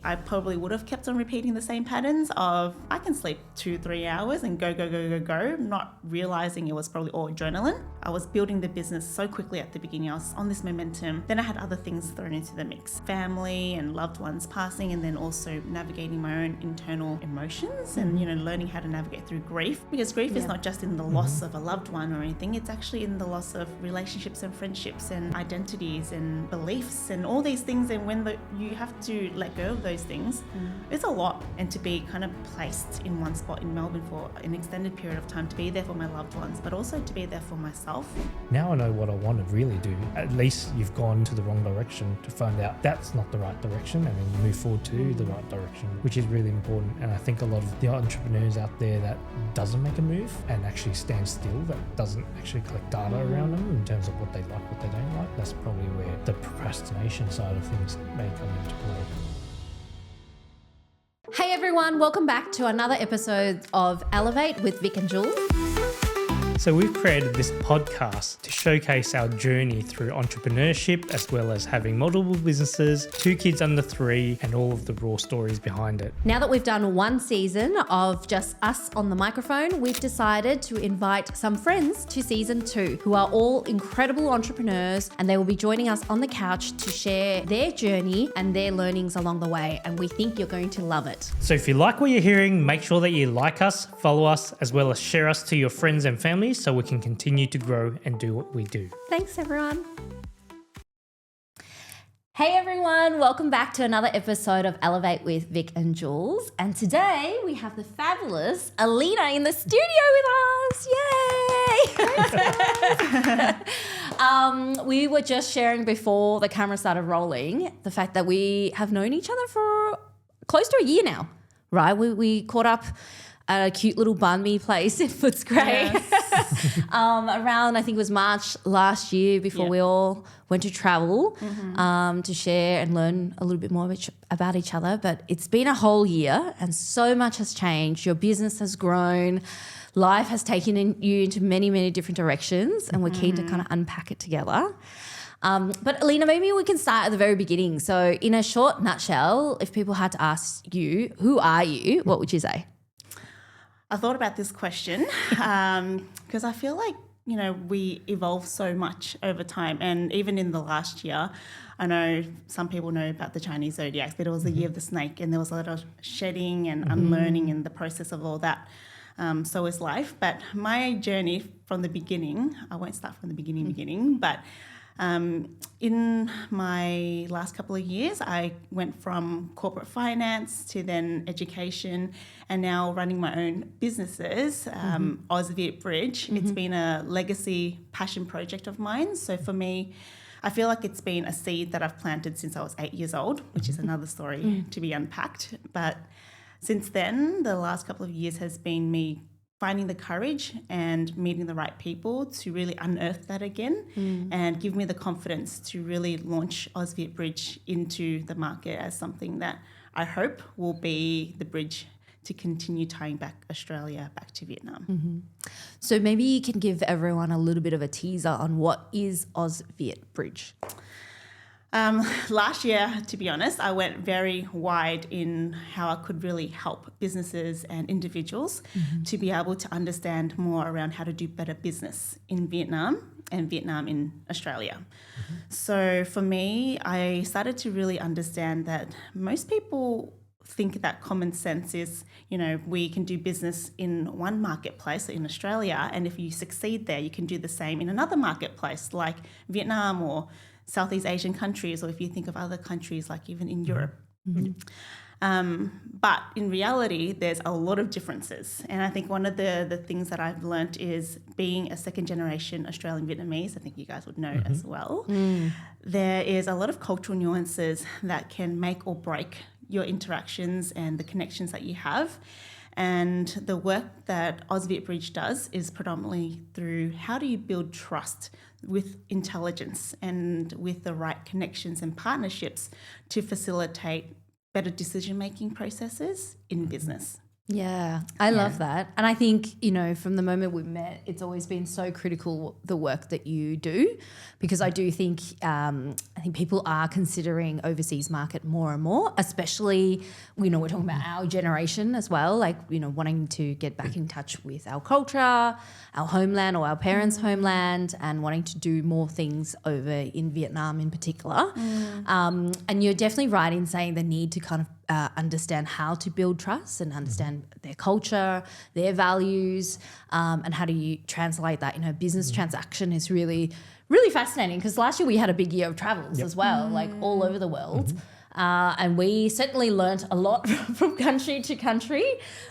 I probably would have kept on repeating the same patterns of I can sleep 2-3 hours and go, not realizing it was probably all adrenaline. I was building the business so quickly at the beginning. I was on this momentum. Then I had other things thrown into the mix. Family and loved ones passing, and then also navigating my own internal emotions and, learning how to navigate through grief. Because grief is not just in the loss of a loved one or anything. It's actually in the loss of relationships and friendships and identities and beliefs and all these things. And when you have to let go of those things, it's a lot. And to be kind of placed in one spot in Melbourne for an extended period of time, to be there for my loved ones, but also to be there for myself. Now I know what I want to really do. At least you've gone to the wrong direction to find out that's not the right direction, and then you move forward to the right direction, which is really important. And I think a lot of the entrepreneurs out there that doesn't make a move and actually stand still, that doesn't actually collect data around them in terms of what they like, what they don't like, that's probably where the procrastination side of things may come into play. Hey everyone, welcome back to another episode of Elevate with Vic and Jules. So we've created this podcast to showcase our journey through entrepreneurship, as well as having multiple businesses, 2 kids under 3, and all of the raw stories behind it. Now that we've done 1 season of just us on the microphone, we've decided to invite some friends to season 2 who are all incredible entrepreneurs, and they will be joining us on the couch to share their journey and their learnings along the way. And we think you're going to love it. So if you like what you're hearing, make sure that you like us, follow us, as well as share us to your friends and family, so we can continue to grow and do what we do. Thanks, everyone. Hey, everyone. Welcome back to another episode of Elevate with Vic and Jules. And today we have the fabulous Alyna in the studio with us. Yay! We were just sharing before the camera started rolling the fact that we have known each other for close to a year now, right? We caught up at a cute little banh mi place in Footscray. Yes. Around, I think it was March last year, before we all went to travel to share and learn a little bit more about each other. But it's been a whole year and so much has changed. Your business has grown. Life has taken you into many, many different directions, and we're keen to kind of unpack it together. But Alyna, maybe we can start at the very beginning. So in a short nutshell, if people had to ask you, who are you, what would you say? I thought about this question because I feel like, we evolve so much over time. And even in the last year, I know some people know about the Chinese zodiacs, but it was the year of the snake, and there was a lot of shedding and unlearning in the process of all that. So is life. But my journey from the beginning, I won't start from the beginning, but in my last couple of years, I went from corporate finance to then education, and now running my own businesses, AusViet Bridge. It's been a legacy passion project of mine. So for me, I feel like it's been a seed that I've planted since I was 8 years old, which is another story to be unpacked. But since then, the last couple of years has been me finding the courage and meeting the right people to really unearth that again and give me the confidence to really launch AusViet Bridge into the market as something that I hope will be the bridge to continue tying back Australia back to Vietnam. So maybe you can give everyone a little bit of a teaser on what is AusViet Bridge. Last year, to be honest, I went very wide in how I could really help businesses and individuals to be able to understand more around how to do better business in Vietnam and Vietnam in Australia. So for me, I started to really understand that most people think that common sense is, we can do business in one marketplace in Australia, and if you succeed there, you can do the same in another marketplace like Vietnam or Southeast Asian countries, or if you think of other countries like even in Europe. But in reality, there's a lot of differences. And I think one of the things that I've learnt is being a second generation Australian Vietnamese, I think you guys would know as well, there is a lot of cultural nuances that can make or break your interactions and the connections that you have. And the work that AusViet Bridge does is predominantly through how do you build trust with intelligence and with the right connections and partnerships to facilitate better decision-making processes in business. Yeah, I love that. And I think, you know, from the moment we met, it's always been so critical, the work that you do, because I do think, I think people are considering overseas market more and more, especially, you know, we're talking about our generation as well, like, you know, wanting to get back in touch with our culture, our homeland or our parents' homeland, and wanting to do more things over in Vietnam in particular. And you're definitely right in saying the need to kind of understand how to build trust and understand their culture, their values, and how do you translate that. You know, business transaction is really, really fascinating, because last year we had a big year of travels as well, like all over the world. And we certainly learnt a lot from country to country,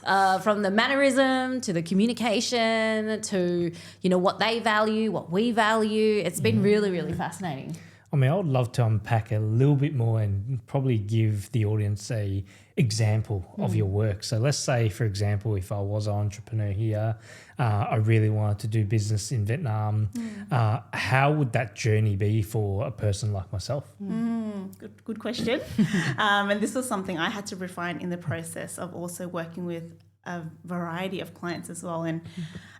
from the mannerism to the communication to, you know, what they value, what we value. It's been really, really fascinating. I mean, I would love to unpack a little bit more and probably give the audience a example of your work. So let's say, for example, if I was an entrepreneur here, I really wanted to do business in Vietnam, how would that journey be for a person like myself? Good question. And this was something I had to refine in the process of also working with a variety of clients as well. And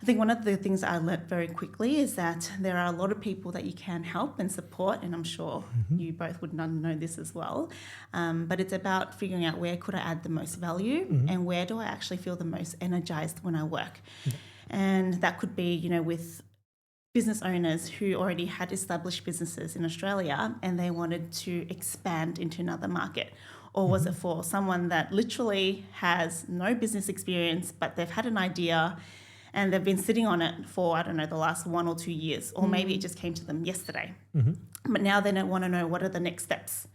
I think one of the things that I learned very quickly is that there are a lot of people that you can help and support, and I'm sure you both would know this as well. But it's about figuring out where could I add the most value and where do I actually feel the most energized when I work. And that could be, you know, with business owners who already had established businesses in Australia and they wanted to expand into another market. Or was it for someone that literally has no business experience, but they've had an idea and they've been sitting on it for, I don't know, the last 1 or 2 years, or maybe it just came to them yesterday. But now they don't want to know what are the next steps.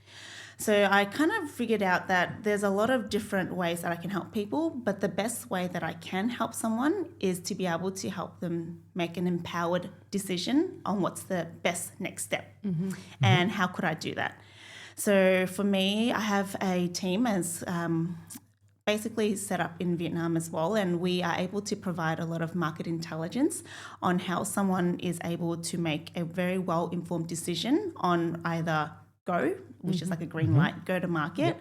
So I kind of figured out that there's a lot of different ways that I can help people, but the best way that I can help someone is to be able to help them make an empowered decision on what's the best next step and how could I do that. So for me, I have a team as basically set up in Vietnam as well, and we are able to provide a lot of market intelligence on how someone is able to make a very well-informed decision on either go, which is like a green light, go to market,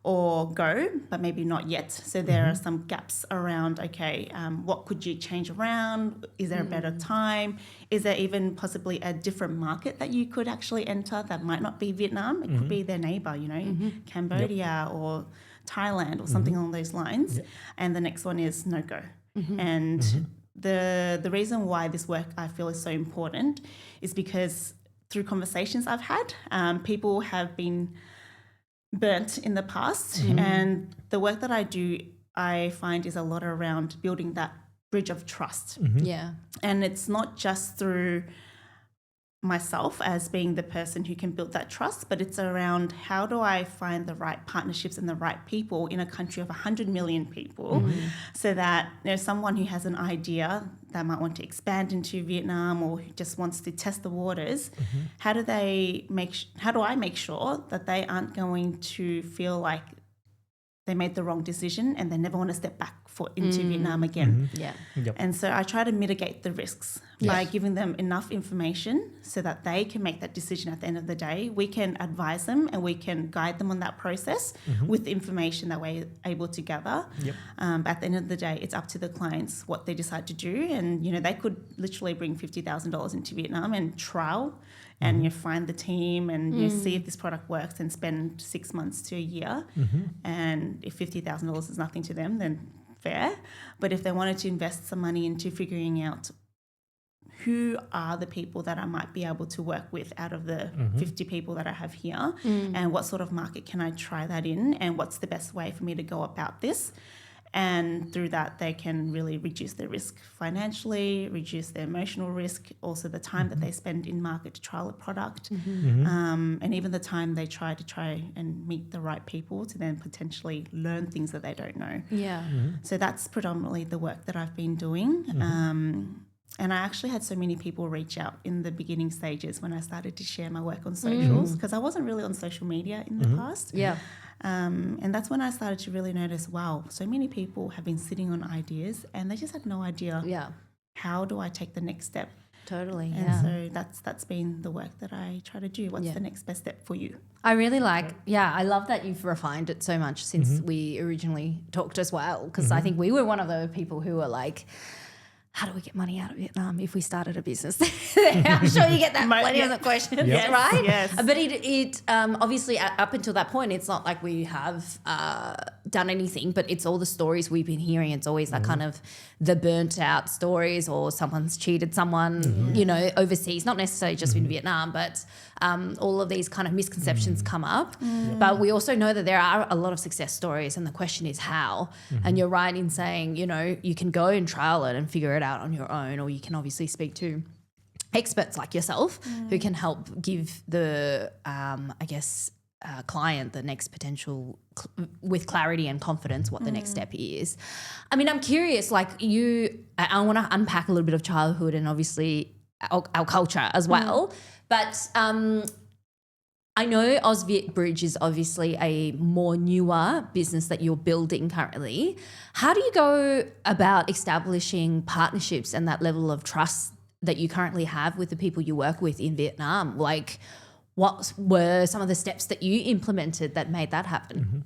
or go, but maybe not yet. So there are some gaps around, okay, what could you change around? Is there a better time? Is there even possibly a different market that you could actually enter that might not be Vietnam? It could be their neighbor, you know, Cambodia or Thailand or something along those lines. And the next one is no go. And the reason why this work I feel is so important is because through conversations I've had, people have been burnt in the past, and the work that I do, I find is a lot around building that bridge of trust. And it's not just through myself as being the person who can build that trust, but it's around how do I find the right partnerships and the right people in a country of 100 million people, so that, you know, someone who has an idea that might want to expand into Vietnam or who just wants to test the waters, how do I make sure that they aren't going to feel like they made the wrong decision and they never want to step back into Vietnam again. And so I try to mitigate the risks by giving them enough information so that they can make that decision at the end of the day. We can advise them and we can guide them on that process with the information that we're able to gather. But at the end of the day, it's up to the clients what they decide to do. And, you know, they could literally bring $50,000 into Vietnam and trial and you find the team and you see if this product works and spend 6 months to a year. And if $50,000 is nothing to them, then fair. But if they wanted to invest some money into figuring out who are the people that I might be able to work with out of the 50 people that I have here, and what sort of market can I try that in, and what's the best way for me to go about this. And through that, they can really reduce their risk financially, reduce their emotional risk, also the time that they spend in market to trial a product, and even the time they try and meet the right people to then potentially learn things that they don't know. So that's predominantly the work that I've been doing. And I actually had so many people reach out in the beginning stages when I started to share my work on socials, because I wasn't really on social media in the past. And that's when I started to really notice, wow, so many people have been sitting on ideas and they just had no idea how do I take the next step. Totally. And so that's been the work that I try to do. What's the next best step for you? I really I love that you've refined it so much since we originally talked as well, because I think we were one of the people who were like, how do we get money out of Vietnam if we started a business? I'm sure you get that plenty of questions, right? Yes. But it obviously up until that point, it's not like we have done anything, but it's all the stories we've been hearing. It's always that kind of the burnt out stories, or someone's cheated someone, you know, overseas, not necessarily just in Vietnam, but all of these kind of misconceptions come up. But we also know that there are a lot of success stories, and the question is how. And you're right in saying, you know, you can go and trial it and figure it out on your own, or you can obviously speak to experts like yourself who can help give the, client the next potential with clarity and confidence what the next step is. I mean, I'm curious, like I want to unpack a little bit of childhood and obviously our culture as well. But I know AusViet Bridge is obviously a more newer business that you're building currently. How do you go about establishing partnerships and that level of trust that you currently have with the people you work with in Vietnam? Like, what were some of the steps that you implemented that made that happen?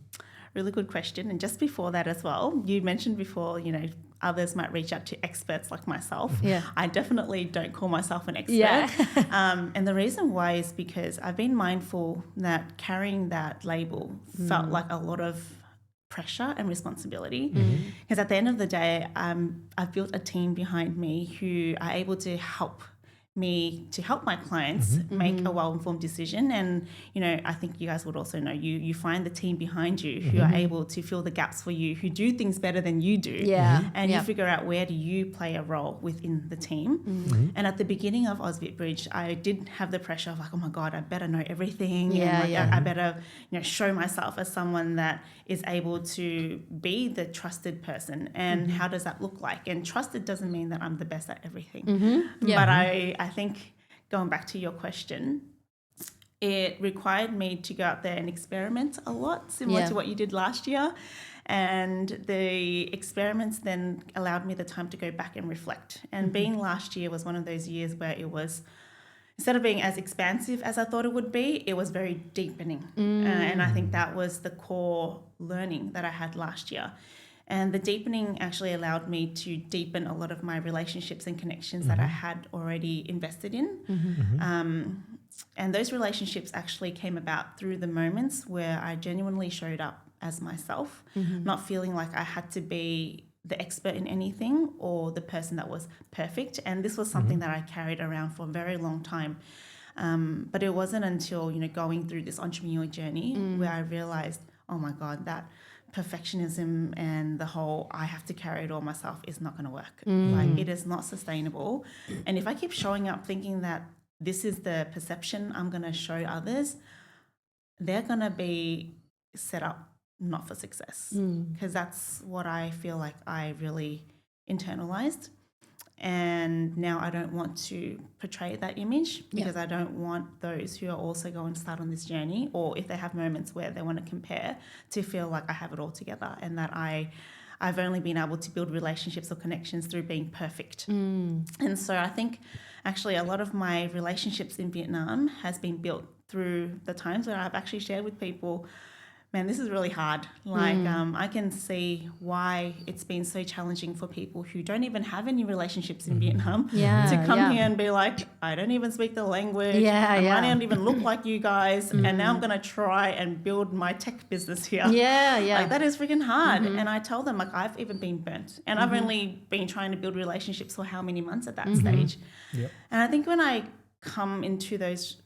Really good question. And just before that as well, you mentioned before, you know, others might reach out to experts like myself. Yeah. I definitely don't call myself an expert. Yeah. And the reason why is because I've been mindful that carrying that label felt like a lot of pressure and responsibility. Because at the end of the day, I've built a team behind me who are able to help my clients make a well-informed decision. And, you know, I think you guys would also know you find the team behind you who are able to fill the gaps for you, who do things better than you do. Yeah. And you figure out where do you play a role within the team. And at the beginning of AusViet Bridge, I did have the pressure of like, oh my God, I better know everything. I better, you know, show myself as someone that is able to be the trusted person. And how does that look like? And trusted doesn't mean that I'm the best at everything. But I think going back to your question, it required me to go out there and experiment a lot, similar to what you did last year. And the experiments then allowed me the time to go back and reflect. And being last year was one of those years where it was, instead of being as expansive as I thought it would be, it was very deepening. And I think that was the core learning that I had last year. And the deepening actually allowed me to deepen a lot of my relationships and connections that I had already invested in. And those relationships actually came about through the moments where I genuinely showed up as myself, not feeling like I had to be the expert in anything or the person that was perfect. And this was something that I carried around for a very long time. But it wasn't until, you know, going through this entrepreneurial journey where I realized, oh my God, that perfectionism and the whole I have to carry it all myself is not going to work. Like, it is not sustainable. And if I keep showing up thinking that this is the perception I'm going to show others, they're going to be set up not for success, because that's what I feel like I really internalized. And now I don't want to portray that image, because I don't want those who are also going to start on this journey, or if they have moments where they want to compare, to feel like I have it all together and that I've only been able to build relationships or connections through being perfect. And so I think actually a lot of my relationships in Vietnam has been built through the times where I've actually shared with people, man, this is really hard. Like, I can see why it's been so challenging for people who don't even have any relationships in Vietnam to come here and be like, I don't even speak the language. I might not even look like you guys. And now I'm going to try and build my tech business here. Like, that is freaking hard. And I tell them, like, I've even been burnt. And I've only been trying to build relationships for how many months at that stage. And I think when I come into those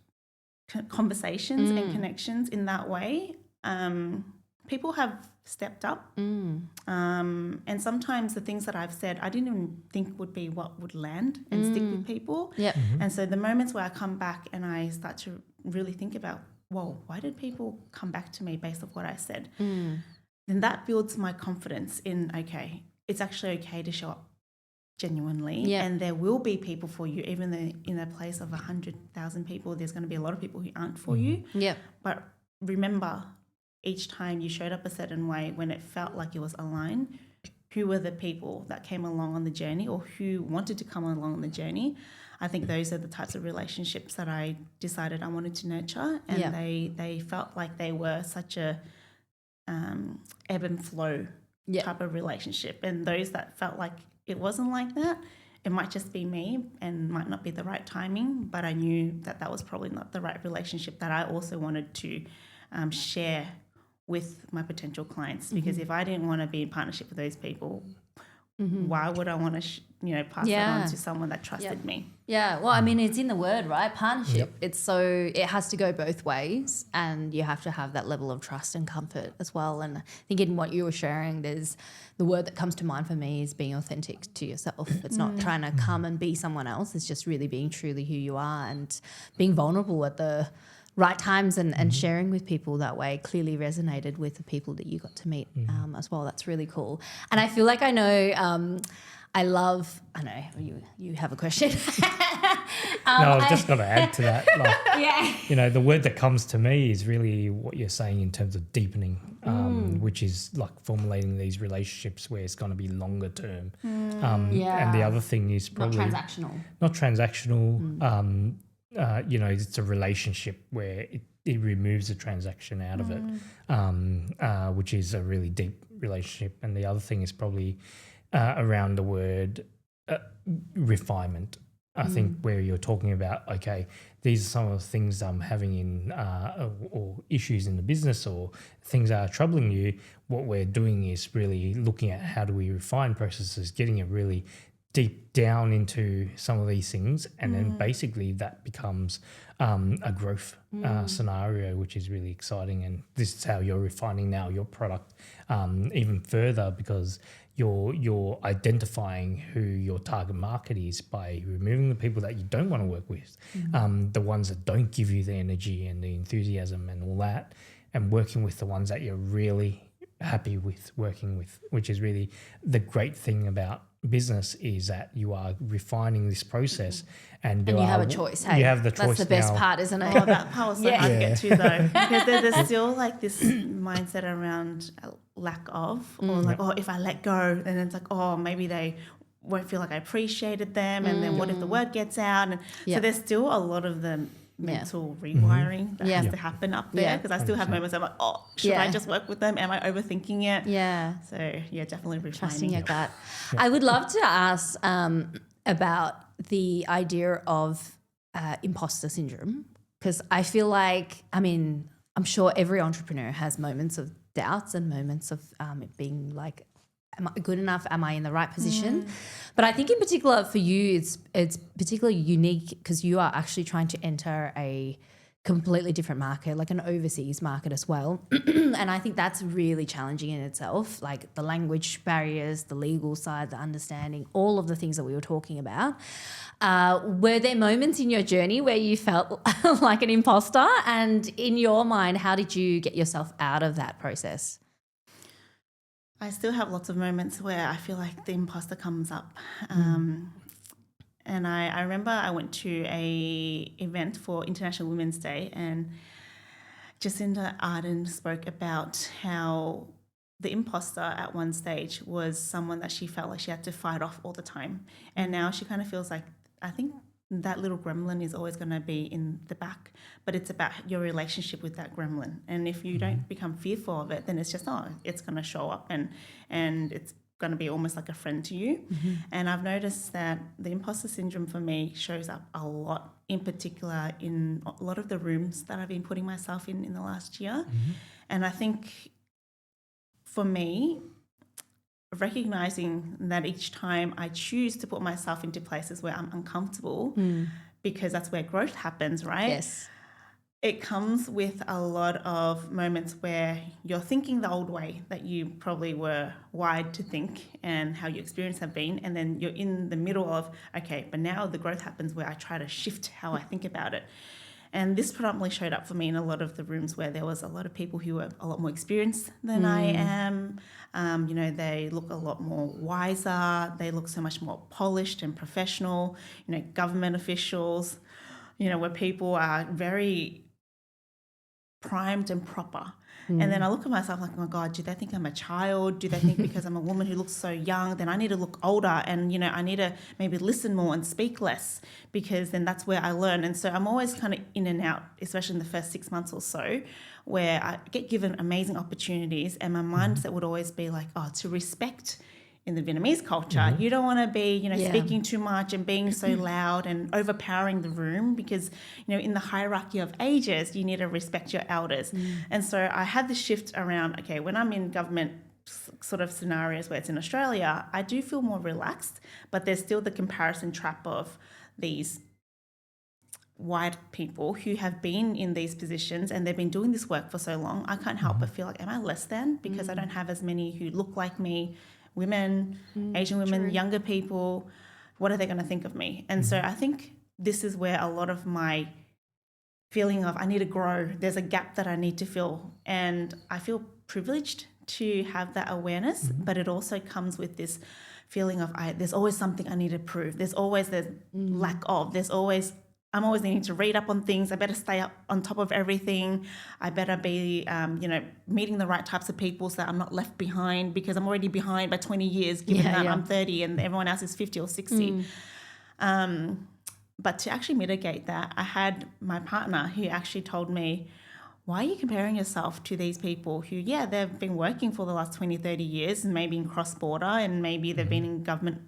conversations and connections in that way, people have stepped up. And sometimes the things that I've said, I didn't even think would be what would land and stick with people. And so the moments where I come back and I start to really think about, whoa, why did people come back to me based off what I said? Then that builds my confidence in, okay, it's actually okay to show up genuinely. And there will be people for you, even though in a place of 100,000 people, there's going to be a lot of people who aren't for you. But remember, each time you showed up a certain way when it felt like it was aligned, who were the people that came along on the journey or who wanted to come along on the journey. I think those are the types of relationships that I decided I wanted to nurture, and they felt like they were such a ebb and flow type of relationship. And those that felt like it wasn't like that, it might just be me and might not be the right timing, but I knew that that was probably not the right relationship that I also wanted to share with my potential clients. Because if I didn't want to be in partnership with those people, why would I want to, pass that on to someone that trusted me? Yeah, well, I mean, it's in the word, right? Partnership. It has to go both ways, and you have to have that level of trust and comfort as well. And I think in what you were sharing, there's the word that comes to mind for me is being authentic to yourself. It's not trying to come and be someone else. It's just really being truly who you are and being vulnerable at the right times and sharing with people that way clearly resonated with the people that you got to meet as well. That's really cool. And I feel like I know you have a question. I was just going to add to that. The word that comes to me is really what you're saying in terms of deepening, which is like formulating these relationships where it's going to be longer term. And the other thing is probably not transactional. It's a relationship where it removes the transaction out of it, which is a really deep relationship. And the other thing is probably around the word refinement. I think where you're talking about, okay, these are some of the things I'm having in or issues in the business or things that are troubling you. What we're doing is really looking at how do we refine processes, getting it really deep down into some of these things, and then basically that becomes a growth scenario, which is really exciting. And this is how you're refining now your product even further, because you're identifying who your target market is by removing the people that you don't want to work with, the ones that don't give you the energy and the enthusiasm and all that, and working with the ones that you're really happy with working with, which is really the great thing about business, is that you are refining this process and you have a choice. Hey, you have the choice. That's the best now. part, isn't it? Oh, that part was so hard to get to though, because there's still like this mindset around lack of, or like, if I let go, then it's like, maybe they won't feel like I appreciated them, and then what if the word gets out? And so there's still a lot of the mental rewiring that has to happen up there, because I still have moments I'm like, should I just work with them? Am I overthinking it? Yeah. So definitely refining. Trusting your gut. I would love to ask about the idea of imposter syndrome, because I feel like, I'm sure every entrepreneur has moments of doubts and moments of it being like, am I good enough? Am I in the right position? But I think in particular for you, it's particularly unique because you are actually trying to enter a completely different market, like an overseas market as well. And I think that's really challenging in itself, like the language barriers, the legal side, the understanding, all of the things that we were talking about. Were there moments in your journey where you felt like an imposter? And in your mind, how did you get yourself out of that process? I still have lots of moments where I feel like the imposter comes up. And I remember I went to a event for International Women's Day, and Jacinda Ardern spoke about how the imposter at one stage was someone that she felt like she had to fight off all the time. And now she kind of feels like, I think that little gremlin is always going to be in the back, but it's about your relationship with that gremlin. And if you don't become fearful of it, then it's just, it's going to show up and it's going to be almost like a friend to you. And I've noticed that the imposter syndrome for me shows up a lot, in particular in a lot of the rooms that I've been putting myself in the last year. And I think for me, recognizing that each time I choose to put myself into places where I'm uncomfortable, because that's where growth happens, right? Yes. It comes with a lot of moments where you're thinking the old way that you probably were wired to think and how your experience have been, and then you're in the middle of, okay, but now the growth happens where I try to shift how I think about it. And this predominantly showed up for me in a lot of the rooms where there was a lot of people who were a lot more experienced than I am. They look a lot more wiser. They look so much more polished and professional. Government officials, where people are very primed and proper. And then I look at myself like, oh my God, do they think I'm a child? Do they think because I'm a woman who looks so young, then I need to look older, and, you know, I need to maybe listen more and speak less, because then that's where I learn. And so I'm always kind of in and out, especially in the first 6 months or so, where I get given amazing opportunities, and my mindset would always be like, oh, to respect in the Vietnamese culture, you don't want to be, you know, speaking too much and being so loud and overpowering the room, because, you know, in the hierarchy of ages, you need to respect your elders. And so I had this shift around, okay, when I'm in government sort of scenarios where it's in Australia, I do feel more relaxed, but there's still the comparison trap of these white people who have been in these positions and they've been doing this work for so long. I can't help but feel like, am I less than because I don't have as many who look like me? Women, Asian women, younger people, what are they going to think of me? And so I think this is where a lot of my feeling of I need to grow, there's a gap that I need to fill. And I feel privileged to have that awareness, but it also comes with this feeling of there's always something I need to prove. There's always the lack of, I'm always needing to read up on things. I better stay up on top of everything. I better be, meeting the right types of people so that I'm not left behind, because I'm already behind by 20 years, given that I'm 30 and everyone else is 50 or 60. But to actually mitigate that, I had my partner who actually told me, why are you comparing yourself to these people who, they've been working for the last 20, 30 years and maybe in cross-border, and maybe they've been in government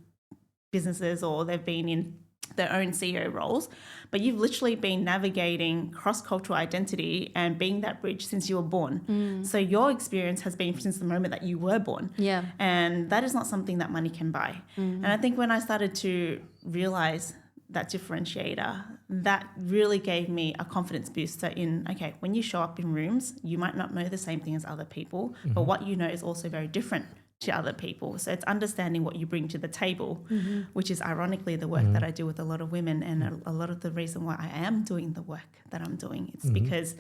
businesses, or they've been in their own CEO roles, but you've literally been navigating cross-cultural identity and being that bridge since you were born. So your experience has been since the moment that you were born. And that is not something that money can buy. And I think when I started to realize that differentiator, that really gave me a confidence booster in, okay, when you show up in rooms, you might not know the same thing as other people, but what you know is also very different to other people. So it's understanding what you bring to the table, which is ironically the work that I do with a lot of women, and a lot of the reason why I am doing the work that I'm doing. It's because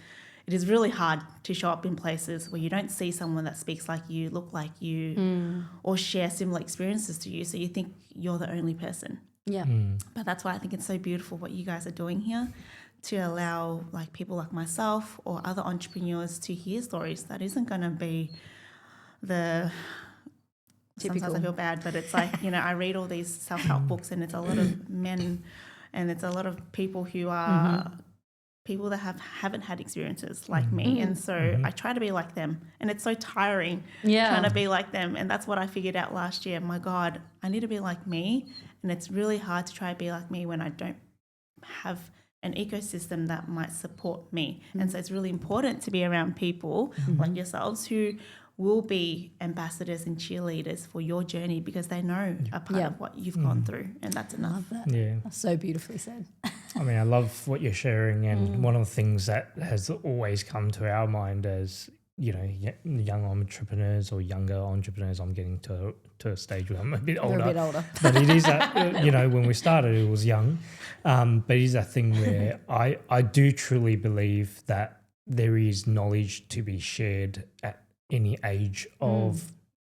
it is really hard to show up in places where you don't see someone that speaks like you, look like you, or share similar experiences to you. So you think you're the only person. But that's why I think it's so beautiful what you guys are doing here, to allow like people like myself or other entrepreneurs to hear stories that isn't going to be the typical. Sometimes I feel bad, but it's like, you know, I read all these self-help books, and it's a lot of men, and it's a lot of people who are people that haven't had experiences like me. And so I try to be like them, and it's so tiring trying to be like them. And that's what I figured out last year. My God, I need to be like me. And it's really hard to try to be like me when I don't have an ecosystem that might support me. And so it's really important to be around people like yourselves who will be ambassadors and cheerleaders for your journey, because they know a part of what you've gone through, and that's enough. That's so beautifully said. I mean, I love what you're sharing, and one of the things that has always come to our mind as, you know, young entrepreneurs or younger entrepreneurs. I'm getting to a stage where I'm a bit older. But it is, when we started, it was young. But it is a thing where I do truly believe that there is knowledge to be shared at any age of,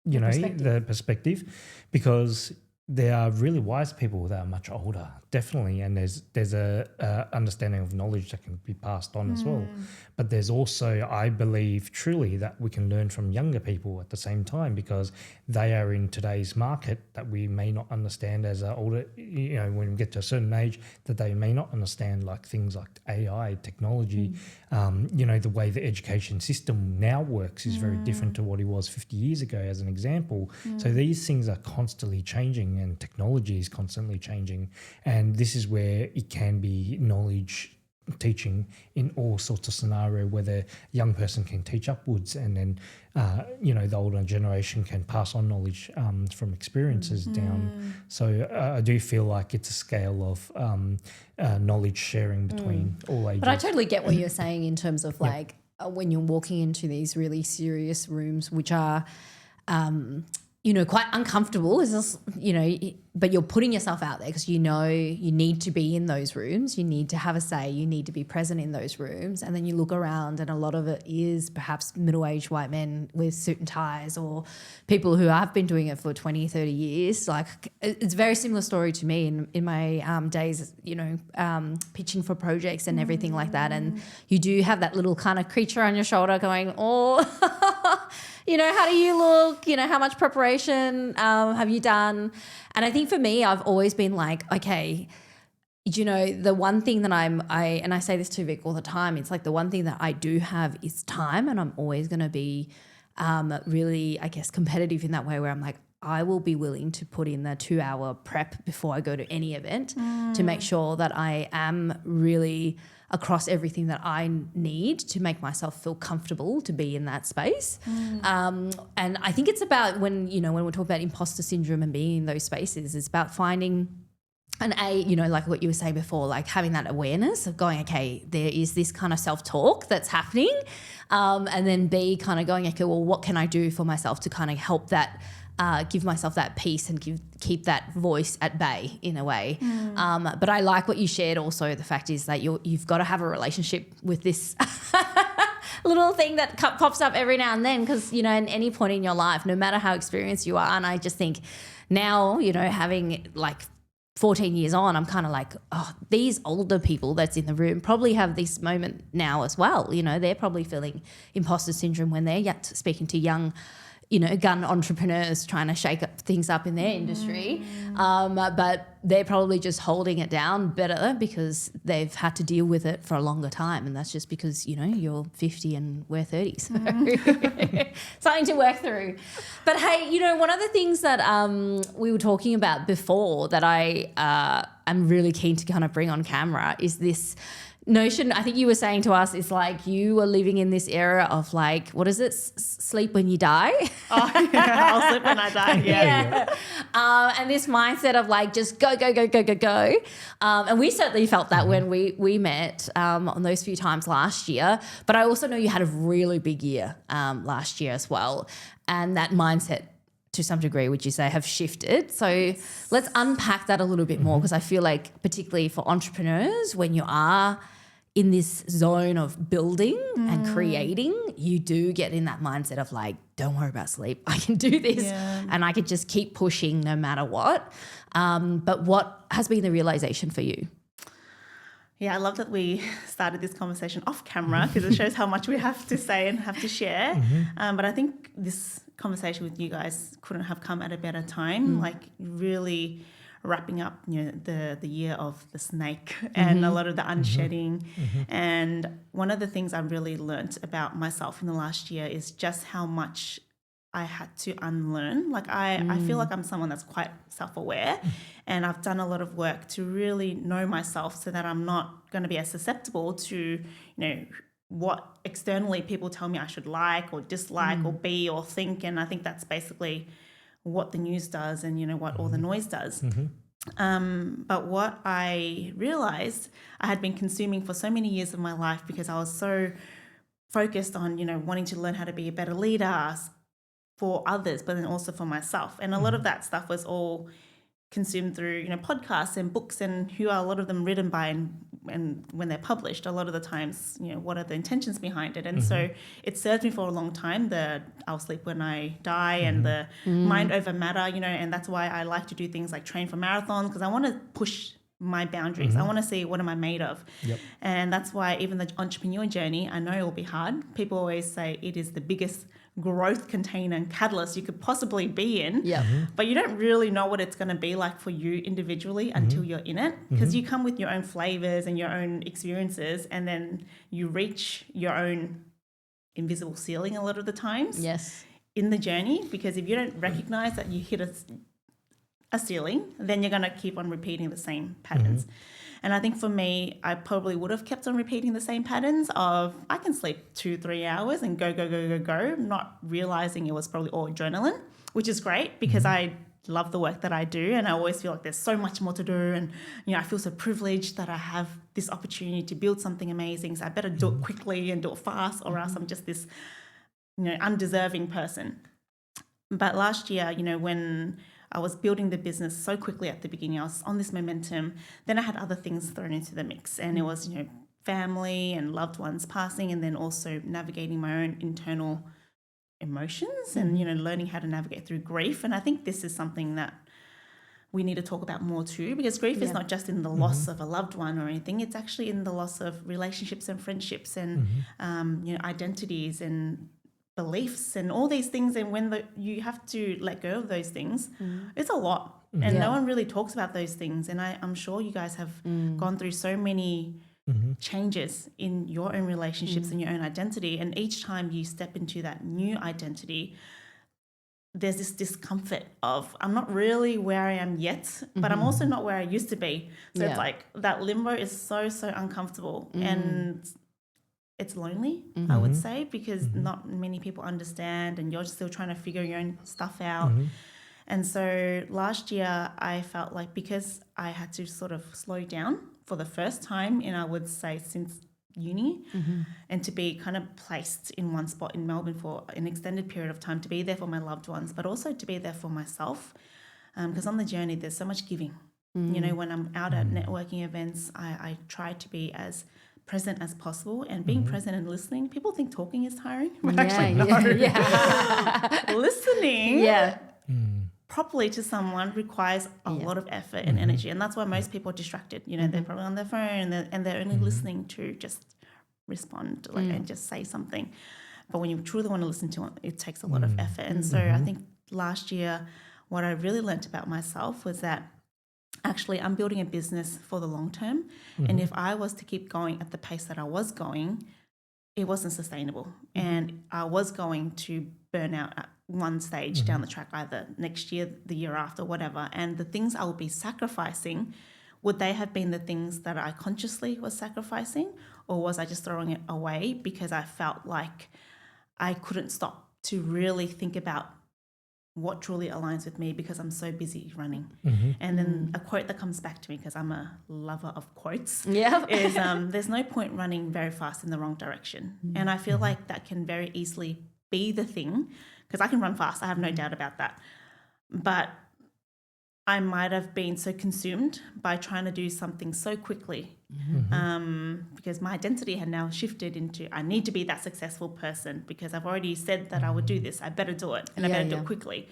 the perspective, because there are really wise people that are much older, definitely, and there's a understanding of knowledge that can be passed on as well. But there's also, I believe truly, that we can learn from younger people at the same time, because they are in today's market that we may not understand as an older, when we get to a certain age, that they may not understand, like things like AI, technology, the way the education system now works is very different to what it was 50 years ago, as an example. So these things are constantly changing, and technology is constantly changing. And this is where it can be knowledge teaching in all sorts of scenario, where the young person can teach upwards, and then the older generation can pass on knowledge from experiences down. So I do feel like it's a scale of knowledge sharing between all ages. But I totally get what you're saying in terms of like when you're walking into these really serious rooms, which are quite uncomfortable. It's just, but you're putting yourself out there because you need to be in those rooms. You need to have a say. You need to be present in those rooms. And then you look around and a lot of it is perhaps middle-aged white men with suit and ties or people who have been doing it for 20, 30 years. Like it's a very similar story to me in my days, pitching for projects and everything like that. And you do have that little kind of creature on your shoulder going, oh, how do you look? How much preparation have you done? And I think for me, I've always been like, okay, the one thing that and I say this to Vic all the time, it's like the one thing that I do have is time, and I'm always going to be really, I guess, competitive in that way where I'm like, I will be willing to put in the 2-hour prep before I go to any event to make sure that I am really across everything that I need to make myself feel comfortable to be in that space. And I think it's about when we talk about imposter syndrome and being in those spaces, it's about finding like what you were saying before, like having that awareness of going, okay, there is this kind of self-talk that's happening. And then B, kind of going, okay, well, what can I do for myself to kind of help that, give myself that peace and keep that voice at bay in a way. But I like what you shared also. The fact is that you've got to have a relationship with this little thing that pops up every now and then because, in any point in your life, no matter how experienced you are. And I just think now, having like 14 years on, I'm kind of like, oh, these older people that's in the room probably have this moment now as well. They're probably feeling imposter syndrome when they're speaking to young gun entrepreneurs trying to shake things up in their industry. But they're probably just holding it down better because they've had to deal with it for a longer time. And that's just because, you're 50 and we're 30. So something to work through. But hey, one of the things that we were talking about before that I am really keen to kind of bring on camera is this notion, I think you were saying to us, is like you were living in this era of like, what is it? Sleep when you die? Oh, yeah, I'll sleep when I die. Yeah. And this mindset of like, just go. And we certainly felt that when we met on those few times last year. But I also know you had a really big year last year as well. And that mindset, to some degree, would you say, have shifted? So let's unpack that a little bit more because I feel like particularly for entrepreneurs, when you are in this zone of building and creating, you do get in that mindset of like, don't worry about sleep. I can do this and I can just keep pushing no matter what. But what has been the realization for you? Yeah, I love that we started this conversation off camera because it shows how much we have to say and have to share. But I think this conversation with you guys couldn't have come at a better time, like really wrapping up the year of the snake and a lot of the unshedding. And one of the things I really learnt about myself in the last year is just how much I had to unlearn. Like I feel like I'm someone that's quite self-aware and I've done a lot of work to really know myself so that I'm not going to be as susceptible to, what externally people tell me I should like or dislike or be or think. And I think that's basically what the news does and, what all the noise does. But what I realized I had been consuming for so many years of my life because I was so focused on, wanting to learn how to be a better leader for others, but then also for myself. And a lot of that stuff was all consumed through, podcasts and books and who are a lot of them written by and when they're published, a lot of the times, what are the intentions behind it? And so it served me for a long time, the I'll sleep when I die and the mind over matter, and that's why I like to do things like train for marathons because I want to push my boundaries. I want to see what am I made of. And that's why even the entrepreneur journey, I know it will be hard. People always say it is the biggest growth container and catalyst you could possibly be in, but you don't really know what it's going to be like for you individually until you're in it because you come with your own flavors and your own experiences and then you reach your own invisible ceiling a lot of the times in the journey because if you don't recognize that you hit a ceiling, then you're going to keep on repeating the same patterns. And I think for me, I probably would have kept on repeating the same patterns of I can sleep 2-3 hours and go, not realizing it was probably all adrenaline, which is great because I love the work that I do and I always feel like there's so much more to do and, I feel so privileged that I have this opportunity to build something amazing. So I better do it quickly and do it fast or else I'm just this, undeserving person. But last year, when I was building the business so quickly at the beginning, I was on this momentum. Then I had other things thrown into the mix, and it was, family and loved ones passing, and then also navigating my own internal emotions and, learning how to navigate through grief. And I think this is something that we need to talk about more too, because grief is not just in the loss of a loved one or anything. It's actually in the loss of relationships and friendships and, identities and beliefs and all these things. And when you have to let go of those things, it's a lot. And no one really talks about those things. And I'm sure you guys have gone through so many changes in your own relationships and your own identity. And each time you step into that new identity, there's this discomfort of, I'm not really where I am yet, but I'm also not where I used to be. So it's like that limbo is so uncomfortable. And it's lonely, I would say, because not many people understand, and you're still trying to figure your own stuff out. And so last year I felt like, because I had to sort of slow down for the first time in, I would say, since uni, and to be kind of placed in one spot in Melbourne for an extended period of time, to be there for my loved ones, but also to be there for myself. Because on the journey, there's so much giving. When I'm out at networking events, I try to be as present as possible, and being present and listening. People think talking is tiring, but actually no. Listening properly to someone requires a lot of effort and energy, and that's why most people are distracted. They're probably on their phone and they're only listening to just respond and just say something. But when you truly want to listen to it takes a lot of effort. And so I think last year what I really learnt about myself was that actually I'm building a business for the long term, and if I was to keep going at the pace that I was going, it wasn't sustainable, and I was going to burn out at one stage down the track, either next year, the year after, whatever. And the things I would be sacrificing, would they have been the things that I consciously was sacrificing, or was I just throwing it away because I felt like I couldn't stop to really think about what truly aligns with me because I'm so busy running? And then a quote that comes back to me, because I'm a lover of quotes, is there's no point running very fast in the wrong direction. And I feel like that can very easily be the thing, because I can run fast, I have no doubt about that. But I might have been so consumed by trying to do something so quickly, because my identity had now shifted into, I need to be that successful person because I've already said that I would do this. I better do it, and I better do it quickly.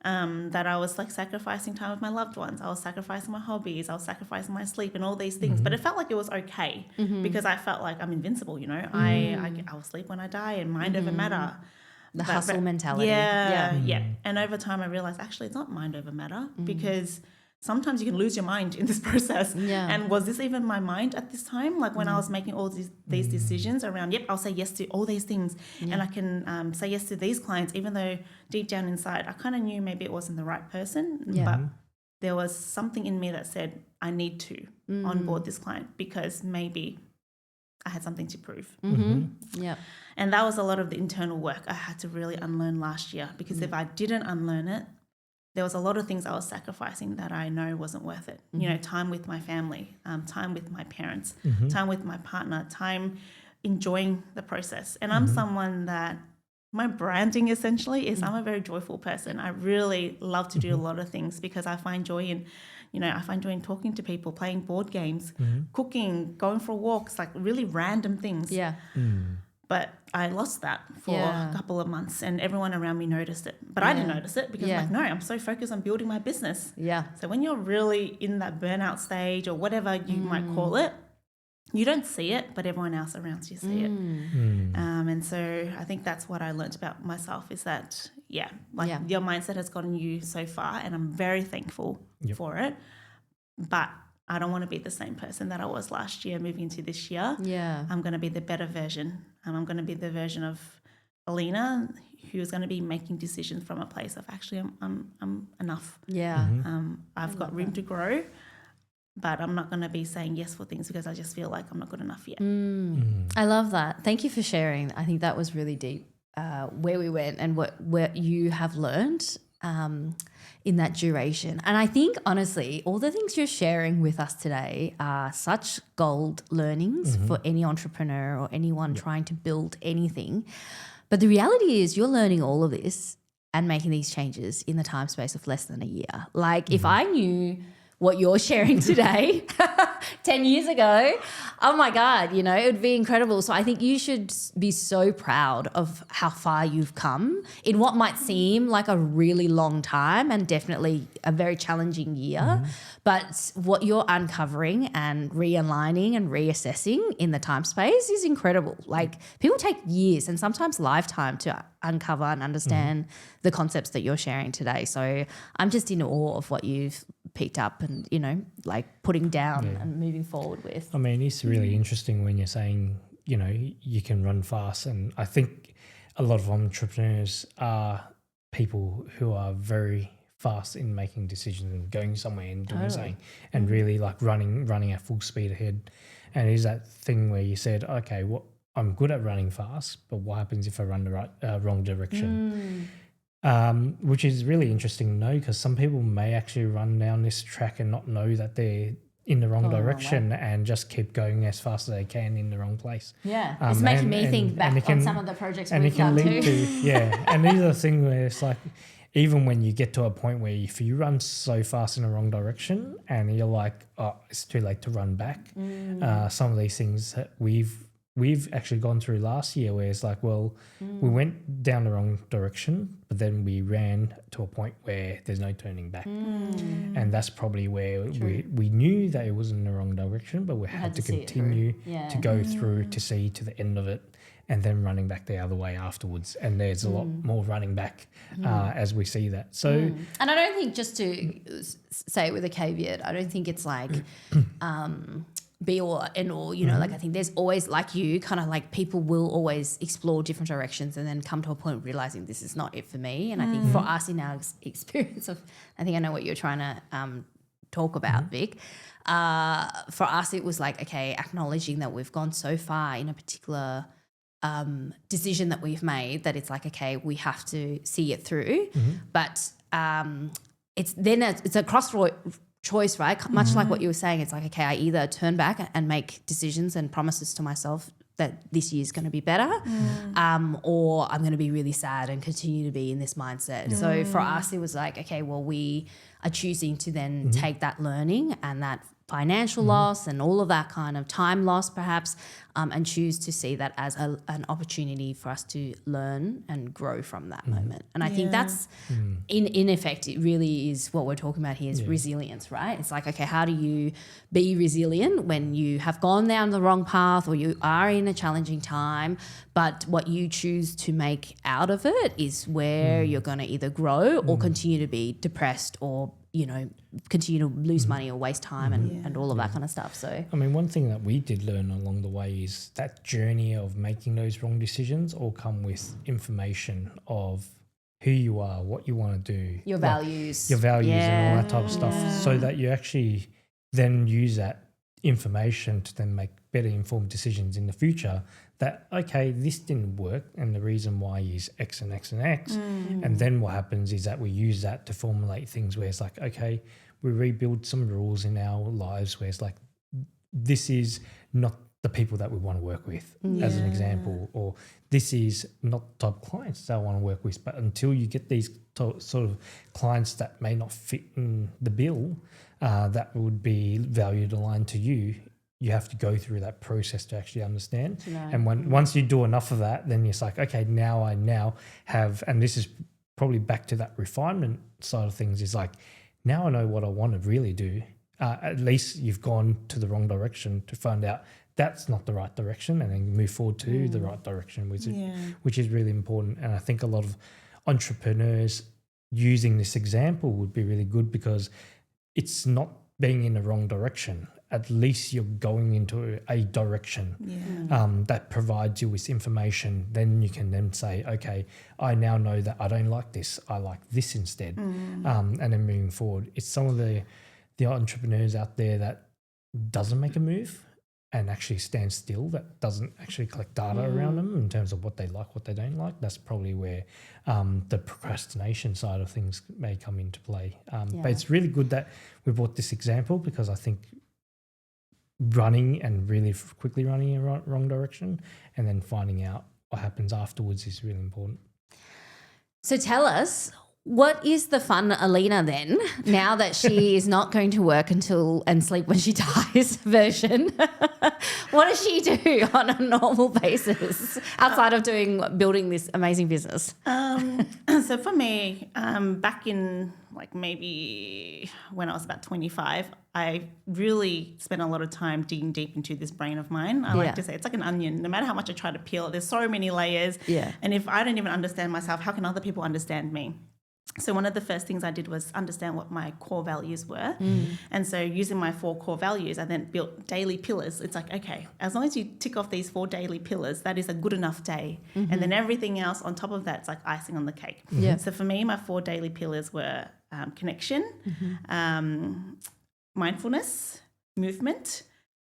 That I was like sacrificing time with my loved ones. I was sacrificing my hobbies. I was sacrificing my sleep and all these things. But it felt like it was okay because I felt like I'm invincible. I will sleep when I die, and mind over matter. The hustle mentality. Yeah. And over time I realized actually it's not mind over matter, because sometimes you can lose your mind in this process. And was this even my mind at this time? Like when I was making all these decisions around, I'll say yes to all these things, and I can say yes to these clients, even though deep down inside I kind of knew maybe it wasn't the right person. But there was something in me that said I need to onboard this client because maybe I had something to prove. And that was a lot of the internal work I had to really unlearn last year, because if I didn't unlearn it, there was a lot of things I was sacrificing that I know wasn't worth it. Time with my family, time with my parents, time with my partner, time enjoying the process. And I'm someone that my branding essentially is I'm a very joyful person. I really love to do a lot of things because I find joy in I find joy in talking to people, playing board games, cooking, going for walks, like really random things. But I lost that for a couple of months, and everyone around me noticed it. But I didn't notice it because I'm like, no, I'm so focused on building my business. So when you're really in that burnout stage or whatever you might call it, you don't see it, but everyone else around you see it. And so I think that's what I learned about myself, is that, your mindset has gotten you so far, and I'm very thankful for it. But I don't want to be the same person that I was last year moving into this year. I'm going to be the better version. I'm going to be the version of Alyna who's going to be making decisions from a place of actually I'm enough. I've got room to grow, but I'm not going to be saying yes for things because I just feel like I'm not good enough yet. I love that. Thank you for sharing. I think that was really deep, where we went and what you have learned in that duration. And I think, honestly, all the things you're sharing with us today are such gold learnings for any entrepreneur or anyone trying to build anything. But the reality is you're learning all of this and making these changes in the time space of less than a year. Like if I knew what you're sharing today 10 years ago, oh my God, you know, it would be incredible. So I think you should be so proud of how far you've come in what might seem like a really long time and definitely a very challenging year. But what you're uncovering and realigning and reassessing in the time space is incredible. Like people take years and sometimes lifetime to uncover and understand the concepts that you're sharing today. So I'm just in awe of what you've picked up and, you know, like putting down and moving forward with. I mean, it's really interesting when you're saying, you know, you can run fast. And I think a lot of entrepreneurs are people who are very fast in making decisions and going somewhere and doing something and really like running at full speed ahead. And it is that thing where you said, okay, well, I'm good at running fast, but what happens if I run the wrong direction? Which is really interesting to know because some people may actually run down this track and not know that they're in the wrong direction and just keep going as fast as they can in the wrong place. Yeah, it's making me think back on some of the projects we've done too. And these are the things where it's like, even when you get to a point where if you run so fast in the wrong direction and you're like, oh, it's too late to run back. Some of these things that we've actually gone through last year where it's like, well, we went down the wrong direction, but then we ran to a point where there's no turning back. And that's probably where we knew that it was in the wrong direction, but we had to continue to go through to see to the end of it and then running back the other way afterwards. And there's a lot more running back as we see that. So, and I don't think, just to say it with a caveat, I don't think it's like be all and all, you know, like I think there's always, like you, kind of like people will always explore different directions and then come to a point of realizing this is not it for me. And I think for us in our experience of, I think I know what you're trying to talk about, Vic. For us, it was like, okay, acknowledging that we've gone so far in a particular decision that we've made that it's like, okay, we have to see it through. But it's a crossroad choice, right? Much like what you were saying, it's like, okay, I either turn back and make decisions and promises to myself that this year's going to be better, or I'm going to be really sad and continue to be in this mindset. So for us, it was like, okay, well, we are choosing to then take that learning and that financial loss and all of that kind of time loss perhaps, and choose to see that as an opportunity for us to learn and grow from that moment. And I think that's, in effect, it really is what we're talking about here is resilience, right? It's like, okay, how do you be resilient when you have gone down the wrong path or you are in a challenging time, but what you choose to make out of it is where you're going to either grow or continue to be depressed or, you know, continue to lose money or waste time and all of that kind of stuff. So, I mean, one thing that we did learn along the way is that journey of making those wrong decisions all come with information of who you are, what you want to do. Your values. And all that type of stuff, so that you actually then use that information to then make better informed decisions in the future that, okay, this didn't work and the reason why is X and X and X. And then what happens is that we use that to formulate things where it's like, okay, we rebuild some rules in our lives where it's like, this is not the people that we want to work with, as an example, or this is not the type of clients that I want to work with. But until you get these sort of clients that may not fit in the bill, that would be valued aligned to you, you have to go through that process to actually understand. And once you do enough of that, then it's like, okay, now I have, and this is probably back to that refinement side of things, is like, now I know what I want to really do. At least you've gone to the wrong direction to find out that's not the right direction and then move forward to the right direction, which is really important. And I think a lot of entrepreneurs using this example would be really good because it's not being in the wrong direction. At least you're going into a direction that provides you with information. Then you can then say, okay, I now know that I don't like this. I like this instead. And then moving forward, it's some of the entrepreneurs out there that doesn't make a move and actually stand still, that doesn't actually collect data around them in terms of what they like, what they don't like. That's probably where the procrastination side of things may come into play. But it's really good that we brought this example because I think running and really quickly running in the wrong direction and then finding out what happens afterwards is really important. So tell us, what is the fun Alyna then, now that she is not going to work until and sleep when she dies version? What does she do on a normal basis outside of building this amazing business? So for me, back in like maybe when I was about 25, I really spent a lot of time digging deep into this brain of mine. I like to say it's like an onion. No matter how much I try to peel it, there's so many layers. Yeah. And if I don't even understand myself, how can other people understand me? So one of the first things I did was understand what my core values were. And so using my 4 core values, I then built daily pillars. It's like, okay, as long as you tick off these 4 daily pillars, that is a good enough day. And then everything else on top of that, it's like icing on the cake. Yeah. So for me, my 4 daily pillars were connection, mindfulness, movement,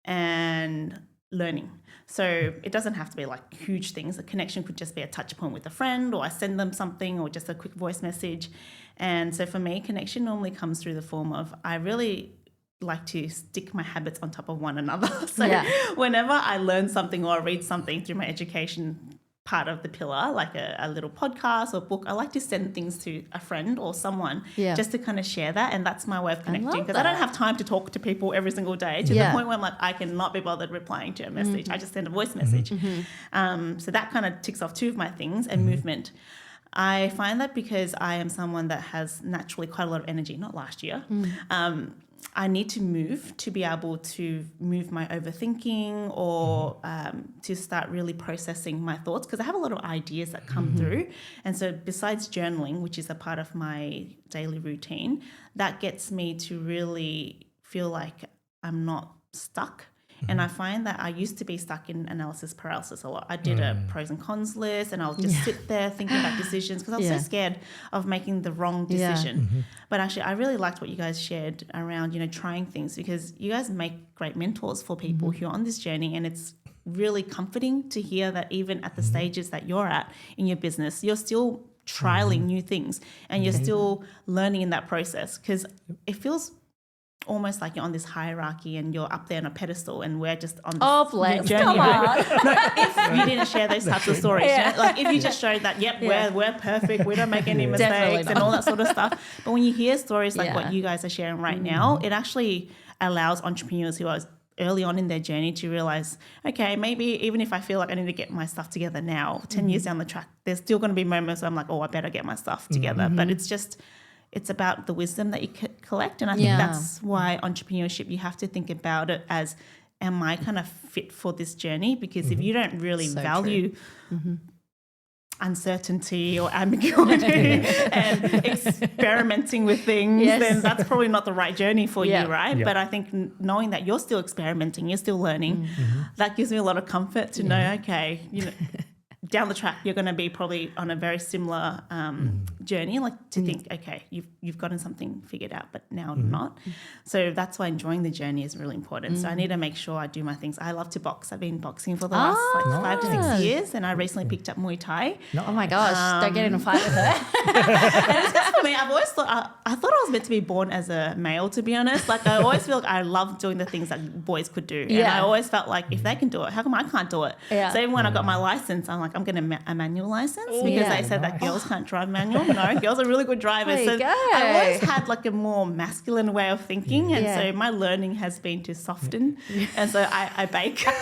and learning. So it doesn't have to be like huge things. A connection could just be a touch point with a friend, or I send them something, or just a quick voice message. And so for me, connection normally comes through the form of I really like to stick my habits on top of one another. So whenever I learn something or read something through my education part of the pillar, like a little podcast or book, I like to send things to a friend or someone just to kind of share that. And that's my way of connecting, because I don't have time to talk to people every single day to the point where I'm like, I cannot be bothered replying to a message. I just send a voice message. So that kind of ticks off 2 of my things. And movement. I find that because I am someone that has naturally quite a lot of energy, not last year, I need to move to be able to move my overthinking or to start really processing my thoughts, because I have a lot of ideas that come through. And so besides journaling, which is a part of my daily routine, that gets me to really feel like I'm not stuck. And I find that I used to be stuck in analysis paralysis a lot. I did a pros and cons list, and I'll just sit there thinking about decisions because I was so scared of making the wrong decision. But actually, I really liked what you guys shared around, trying things, because you guys make great mentors for people who are on this journey. And it's really comforting to hear that even at the stages that you're at in your business, you're still trialing new things and you're still learning in that process, because it feels almost like you're on this hierarchy and you're up there on a pedestal, and we're just on this journey. Come on. No, if you didn't share those types of stories, like if you just showed that, we're perfect, we don't make any mistakes and all that sort of stuff. But when you hear stories like what you guys are sharing right now, it actually allows entrepreneurs who are early on in their journey to realize, okay, maybe even if I feel like I need to get my stuff together now, 10 years down the track, there's still going to be moments where I'm like, oh, I better get my stuff together. But it's about the wisdom that you collect. And I think that's why entrepreneurship, you have to think about it as, am I kind of fit for this journey? Because if you don't really value uncertainty or ambiguity and experimenting with things, then that's probably not the right journey for you, right? But I think knowing that you're still experimenting, you're still learning, that gives me a lot of comfort to know, okay, down the track, you're going to be probably on a very similar journey, like to think, okay, you've gotten something figured out, but now not. So that's why enjoying the journey is really important. So I need to make sure I do my things. I love to box. I've been boxing for the last 5 to 6 years, and I recently picked up Muay Thai. Oh my gosh, don't get in a fight with her. And it's just for me, I've always thought, I thought I was meant to be born as a male, to be honest. Like I always feel like I love doing the things that boys could do. And I always felt like if they can do it, how come I can't do it? So even when I got my license, I'm like, I'm getting a manual license because they said that girls can't drive manual. No, girls are really good drivers. So I always had like a more masculine way of thinking, and so my learning has been to soften. And so I bake. And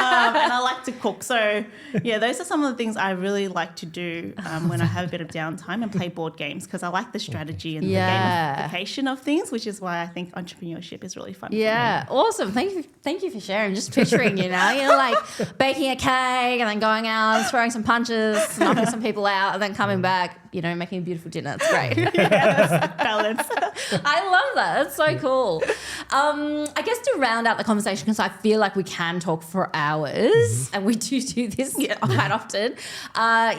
I like to cook. So those are some of the things I really like to do when I have a bit of downtime, and play board games, because I like the strategy and the gamification of things, which is why I think entrepreneurship is really fun. For me. Awesome. Thank you for sharing. Just picturing you're like baking a cake and then going out, throwing some punches, knocking some people out, and then coming back, making a beautiful dinner. It's great. That's balance. I love that. It's so cool. I guess to round out the conversation, because I feel like we can talk for hours, and we do this quite often,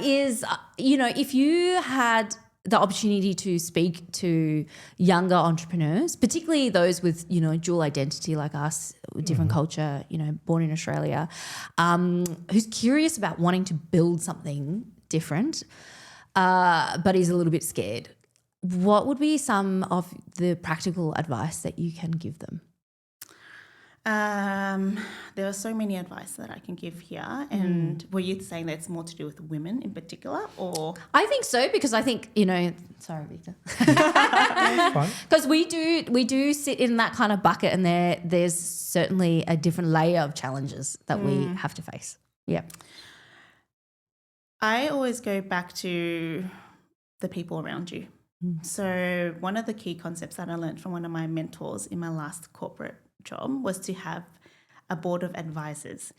is, if you had the opportunity to speak to younger entrepreneurs, particularly those with, dual identity like us, different culture, born in Australia, who's curious about wanting to build something different, but is a little bit scared, what would be some of the practical advice that you can give them? There are so many advice that I can give here. And were you saying that it's more to do with women in particular, or? I think so, because I think, sorry, Victor. Fine. Because we do sit in that kind of bucket, and there's certainly a different layer of challenges that we have to face. Yeah. I always go back to the people around you. So one of the key concepts that I learned from one of my mentors in my last corporate job was to have a board of advisors.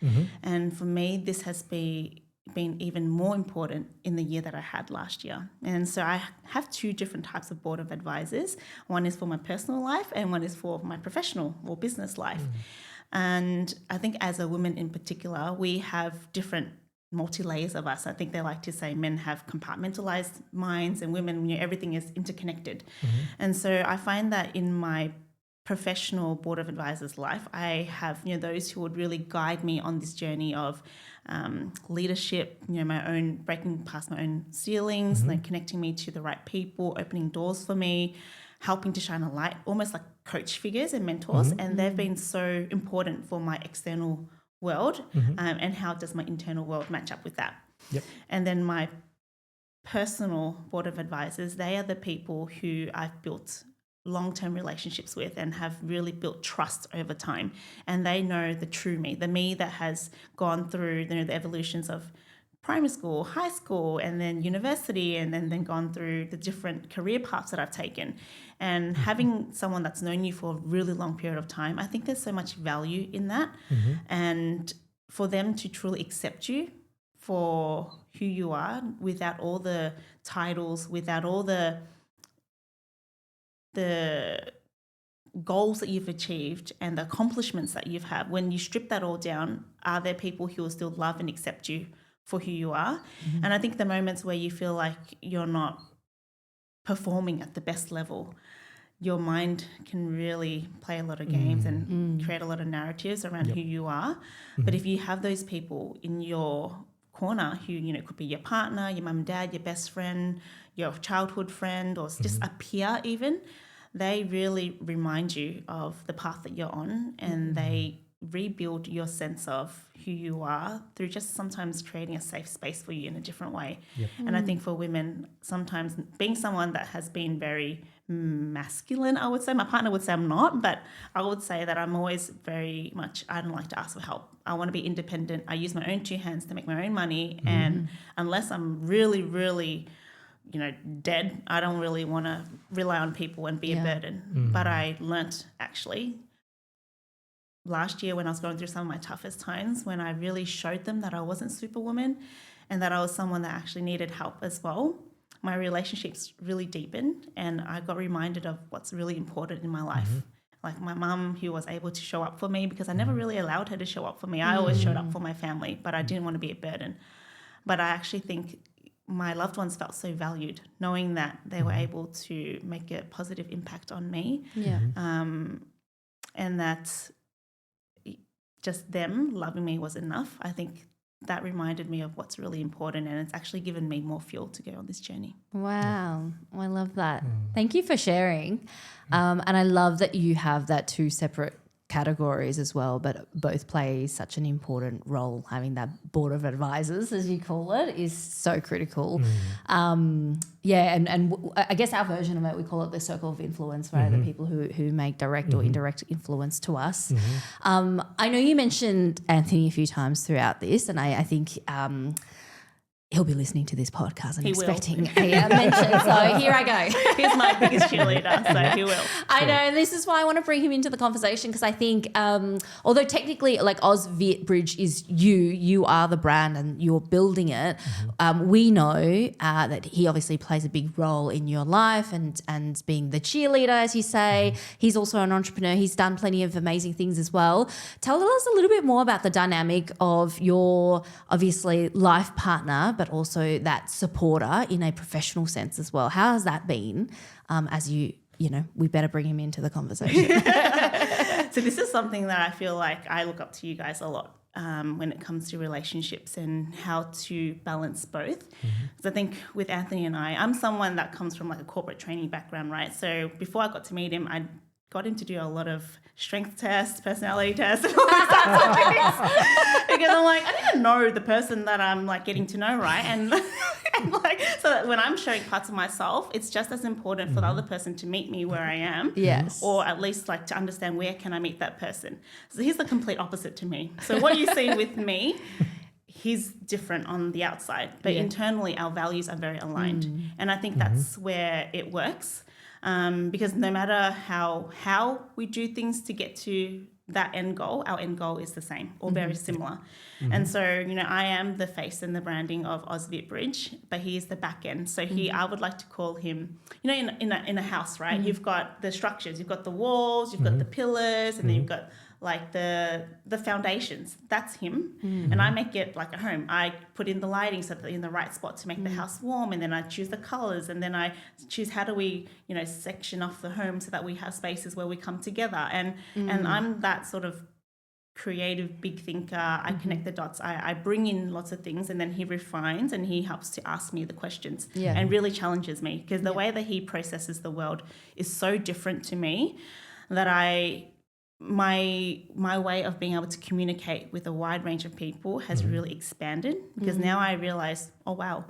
And for me, this has been even more important in the year that I had last year. And so I have two different types of board of advisors. One is for my personal life and one is for my professional or business life. And I think as a woman in particular, we have different multi-layers of us. I think they like to say men have compartmentalized minds and women, everything is interconnected. And so I find that in my professional board of advisors life, I have those who would really guide me on this journey of leadership, my own breaking past my own ceilings, like connecting me to the right people, opening doors for me, helping to shine a light, almost like coach figures and mentors. And they've been so important for my external world, and how does my internal world match up with that. And then my personal board of advisors, they are the people who I've built long-term relationships with and have really built trust over time, and they know the true me, the me that has gone through the evolutions of primary school, high school, and then university, and then gone through the different career paths that I've taken. And having someone that's known you for a really long period of time, I think there's so much value in that. And for them to truly accept you for who you are, without all the titles, without all the goals that you've achieved and the accomplishments that you've had, when you strip that all down, are there people who will still love and accept you for who you are? And I think the moments where you feel like you're not performing at the best level, your mind can really play a lot of games and create a lot of narratives around who you are. But if you have those people in your corner who, could be your partner, your mum and dad, your best friend, your childhood friend, or just a peer even, they really remind you of the path that you're on, and they rebuild your sense of who you are through just sometimes creating a safe space for you in a different way. And I think for women, sometimes being someone that has been very masculine, I would say, my partner would say I'm not, but I would say that I'm always very much, I don't like to ask for help. I want to be independent. I use my own two hands to make my own money. And unless I'm really, really dead, I don't really want to rely on people and be a burden. But I learnt actually last year, when I was going through some of my toughest times, when I really showed them that I wasn't Superwoman and that I was someone that actually needed help as well, my relationships really deepened, and I got reminded of what's really important in my life. Like my mum, who was able to show up for me, because I never really allowed her to show up for me. I always showed up for my family, but I didn't want to be a burden. But I actually think my loved ones felt so valued, knowing that they were able to make a positive impact on me. And that just them loving me was enough. I think that reminded me of what's really important, and it's actually given me more fuel to go on this journey. Wow. I love that. Thank you for sharing. And I love that you have that two separate categories as well, but both play such an important role. Having that board of advisors, as you call it, is so critical. And I guess our version of it, we call it the circle of influence, right? The people who make direct or indirect influence to us. I know you mentioned Anthony a few times throughout this, and I think he'll be listening to this podcast and expecting a mention. So here I go. He's my biggest cheerleader, so he will. I know, and this is why I want to bring him into the conversation, because I think although technically like AusViet Bridge is you are the brand and you're building it, we know that he obviously plays a big role in your life and being the cheerleader, as you say. He's also an entrepreneur. He's done plenty of amazing things as well. Tell us a little bit more about the dynamic of your obviously life partner, but also that supporter in a professional sense as well. How has that been as we better bring him into the conversation. So this is something that I feel like I look up to you guys a lot when it comes to relationships and how to balance both. Because I think with Anthony and I'm someone that comes from like a corporate training background, right? So before I got to meet him, I got him to do a lot of strength tests, personality tests, and all those types of things. Because I'm like, I need to know the person that I'm like getting to know, right? And, and like, so that when I'm showing parts of myself, it's just as important for the other person to meet me where I am. Yes. Or at least like to understand where can I meet that person. So he's the complete opposite to me. So what you see with me, he's different on the outside, but internally our values are very aligned. And I think that's where it works. Because no matter how we do things to get to that end goal, our end goal is the same or very similar. And so, you know, I am the face and the branding of AusViet Bridge, but he is the back end. So I would like to call him, you know, in a house, right? You've got the structures, you've got the walls, you've got the pillars, and then you've got like the foundations. That's him. And I make it like a home. I put in the lighting so that in the right spot to make the house warm, and then I choose the colors, and then I choose how do we, you know, section off the home so that we have spaces where we come together. And I'm that sort of creative big thinker. I connect the dots. I bring in lots of things, and then he refines and he helps to ask me the questions and really challenges me, because the way that he processes the world is so different to me that my way of being able to communicate with a wide range of people has really expanded, because now I realize, oh wow,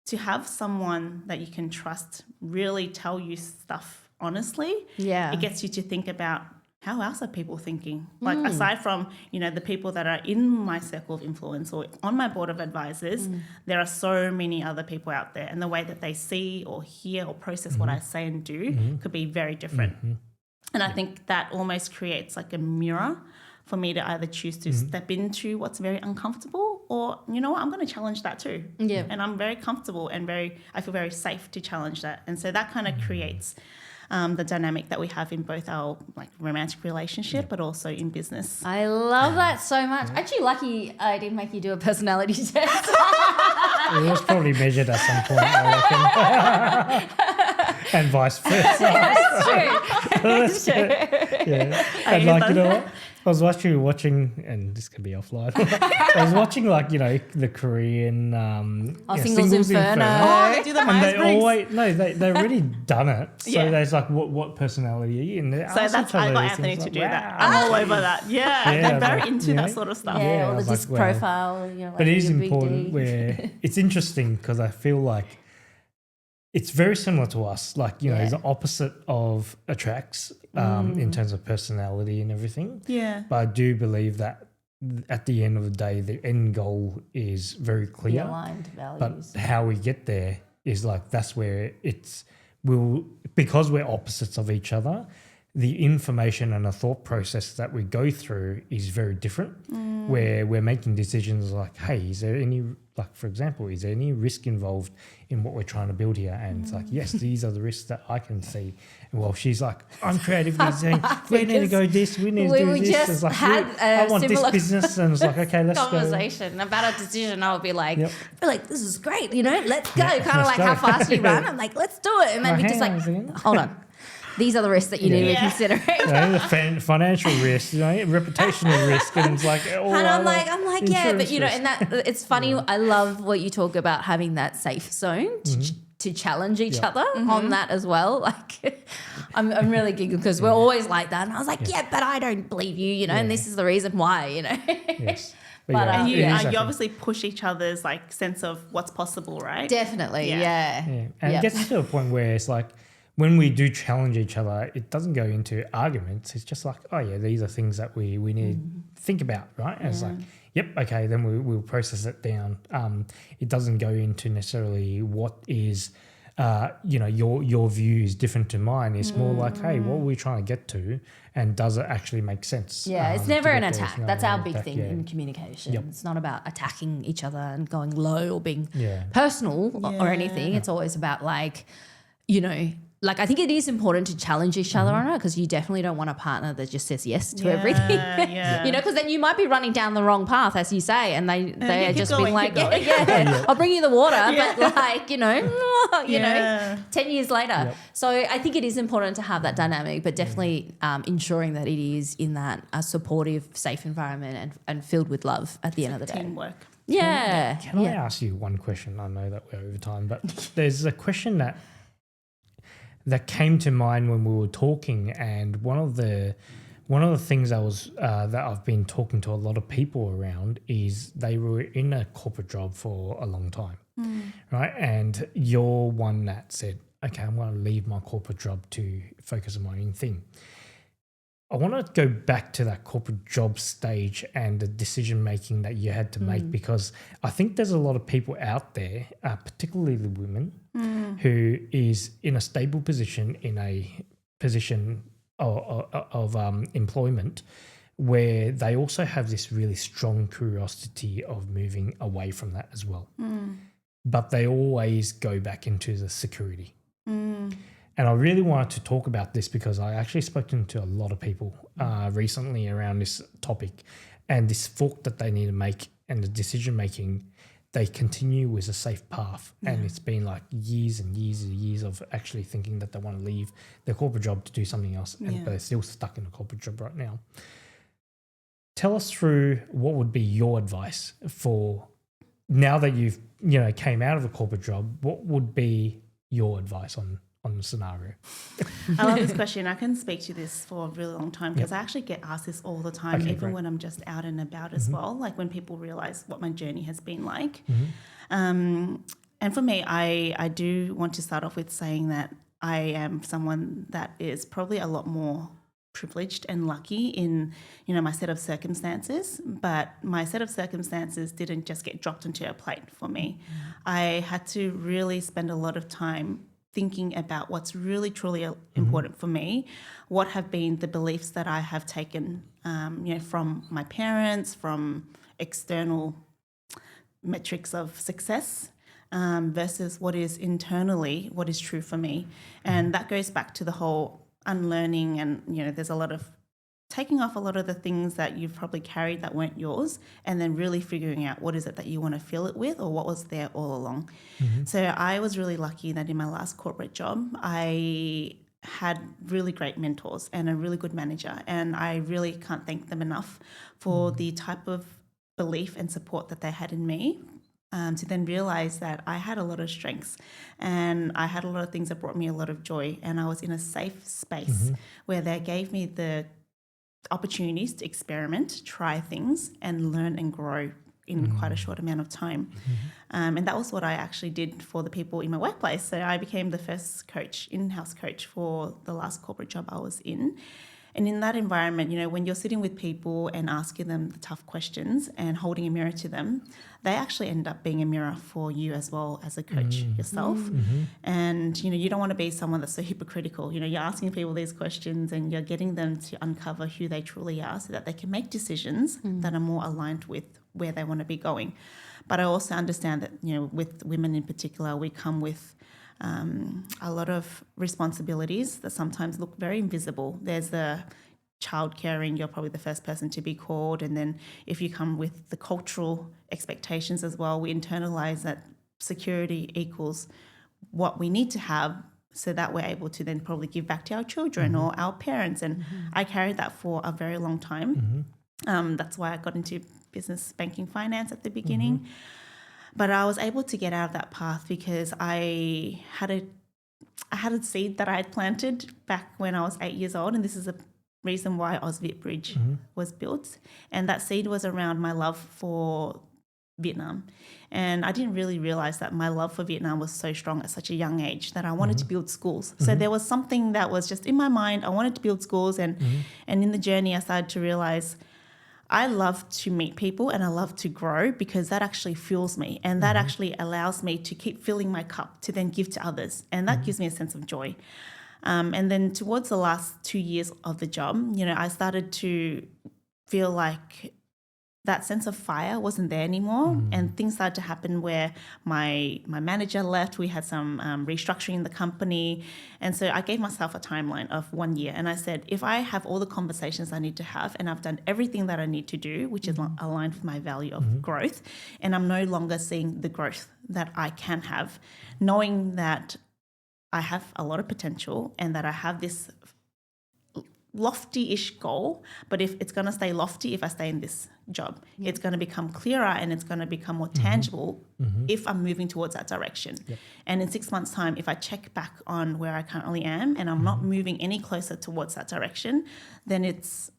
to have someone that you can trust really tell you stuff honestly, it gets you to think about how else are people thinking? Like aside from, you know, the people that are in my circle of influence or on my board of advisors, there are so many other people out there, and the way that they see or hear or process what I say and do could be very different. And I think that almost creates like a mirror for me to either choose to step into what's very uncomfortable, or, you know what, I'm going to challenge that too. Yeah. And I'm very comfortable and I feel very safe to challenge that. And so that kind of creates the dynamic that we have in both our like romantic relationship, but also in business. I love that so much. Actually, lucky I didn't make you do a personality test. It was probably measured at some point, I reckon. And vice versa. That's true. That's true. Yeah. And like, you know what? I was actually watching, and this could be offline. I was watching, like, you know, the Korean Singles Inferno. Oh, they do the Myers-Briggs. They've already done it. So there's like, what personality are you? And so that's I got Anthony to do that. I'm all over that. Yeah, they're very into that sort of stuff. Yeah, or the disc profile. You know, like but it is important where it's interesting, because I feel like it's very similar to us. Like, you know, the opposite of attracts in terms of personality and everything. Yeah. But I do believe that at the end of the day, the end goal is very clear. The aligned values. But how we get there is like, that's where because we're opposites of each other, the information and the thought process that we go through is very different, where we're making decisions like, hey, is there any, like, for example, is there any risk involved in what we're trying to build here? And it's like, yes, these are the risks that I can see. And well, she's like, I'm creatively saying, we need to go this, we need to do this. Just it's like, had I want this business. And it's like, okay, let's conversation about a decision. I'll be like, this is great, you know, let's go. Kind of like how fast you run. I'm like, let's do it. And then we just like, hold on. These are the risks that you need to be considering. The financial risk, you know, reputational risk, and it's like, and I'm like, yeah, but you know, and that it's funny. I love what you talk about, having that safe zone to challenge each other on that as well. Like, I'm really giggling because we're always like that, and I was like, but I don't believe you, you know, and this is the reason why, you know. Yes. But and you obviously push each other's like sense of what's possible, right? Definitely, And it gets to a point where it's like, when we do challenge each other, it doesn't go into arguments. It's just like, oh yeah, these are things that we need to think about, right? And it's like, yep, okay, then we'll process it down. It doesn't go into necessarily what is, you know, your view is different to mine. It's more like, hey, what are we trying to get to, and does it actually make sense? Yeah, it's never an attack. That's our big thing in communication. Yep. It's not about attacking each other and going low or being personal or anything. It's always about like, you know, like, I think it is important to challenge each other on it, because you definitely don't want a partner that just says yes to everything. You know, because then you might be running down the wrong path, as you say, and they are just being like, I'll bring you the water, but like, you know, 10 years later. Yep. So I think it is important to have that dynamic, but definitely ensuring that it is in that supportive, safe environment and filled with love at the end of the day. Teamwork. Yeah. Can I ask you one question? I know that we're over time, but there's a question that that came to mind when we were talking, and one of the things that I've been talking to a lot of people around is they were in a corporate job for a long time, right? And you're one that said, okay, I'm going to leave my corporate job to focus on my own thing. I want to go back to that corporate job stage and the decision making that you had to make, because I think there's a lot of people out there, particularly the women, who is in a stable position, in a position of employment, where they also have this really strong curiosity of moving away from that as well. But they always go back into the security. And I really wanted to talk about this because I actually spoken to a lot of people recently around this topic, and this fork that they need to make and the decision making, they continue with a safe path. And it's been like years and years and years of actually thinking that they want to leave their corporate job to do something else, but they're still stuck in a corporate job right now. Tell us through what would be your advice for now that you've, came out of a corporate job. What would be your advice on the scenario? I love this question. I can speak to this for a really long time because I actually get asked this all the time, even when I'm just out and about as well, like when people realize what my journey has been like. And for me, I do want to start off with saying that I am someone that is probably a lot more privileged and lucky in, my set of circumstances, but my set of circumstances didn't just get dropped onto a plate for me. I had to really spend a lot of time thinking about what's really truly important for me, what have been the beliefs that I have taken, from my parents, from external metrics of success, versus what is internally, what is true for me. And that goes back to the whole unlearning, and there's a lot of taking off a lot of the things that you've probably carried that weren't yours, and then really figuring out what is it that you want to fill it with, or what was there all along. So I was really lucky that in my last corporate job, I had really great mentors and a really good manager, and I really can't thank them enough for the type of belief and support that they had in me. To then realize that I had a lot of strengths and I had a lot of things that brought me a lot of joy, and I was in a safe space where they gave me the opportunities to experiment, try things, and learn and grow in quite a short amount of time. And that was what I actually did for the people in my workplace. So I became the first in-house coach for the last corporate job I was in. And in that environment, when you're sitting with people and asking them the tough questions and holding a mirror to them, they actually end up being a mirror for you as well as a coach yourself. And, you don't want to be someone that's so hypocritical. You're asking people these questions and you're getting them to uncover who they truly are so that they can make decisions that are more aligned with where they want to be going. But I also understand that, with women in particular, we come with a lot of responsibilities that sometimes look very invisible. There's the child caring, you're probably the first person to be called. And then if you come with the cultural expectations as well, we internalize that security equals what we need to have so that we're able to then probably give back to our children or our parents. And I carried that for a very long time. That's why I got into business banking finance at the beginning. But I was able to get out of that path because I had a seed that I had planted back when I was 8 years old, and this is a reason why AusViet Bridge was built. And that seed was around my love for Vietnam. And I didn't really realize that my love for Vietnam was so strong at such a young age that I wanted to build schools. So there was something that was just in my mind. I wanted to build schools, and in the journey I started to realize I love to meet people and I love to grow because that actually fuels me, and that actually allows me to keep filling my cup to then give to others, and that gives me a sense of joy. And then towards the last 2 years of the job, I started to feel like that sense of fire wasn't there anymore, and things started to happen where my manager left. We had some restructuring in the company, and so I gave myself a timeline of 1 year, and I said, if I have all the conversations I need to have and I've done everything that I need to do, which is aligned with my value of growth, and I'm no longer seeing the growth that I can have, knowing that I have a lot of potential and that I have this lofty-ish goal, but if it's going to stay lofty if I stay in this job. It's going to become clearer and it's going to become more tangible if I'm moving towards that direction. And in 6 months' time, if I check back on where I currently am and I'm not moving any closer towards that direction, then it's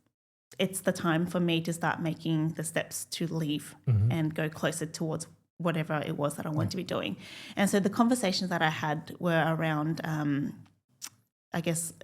the time for me to start making the steps to leave and go closer towards whatever it was that I want to be doing. And so the conversations that I had were around, I guess,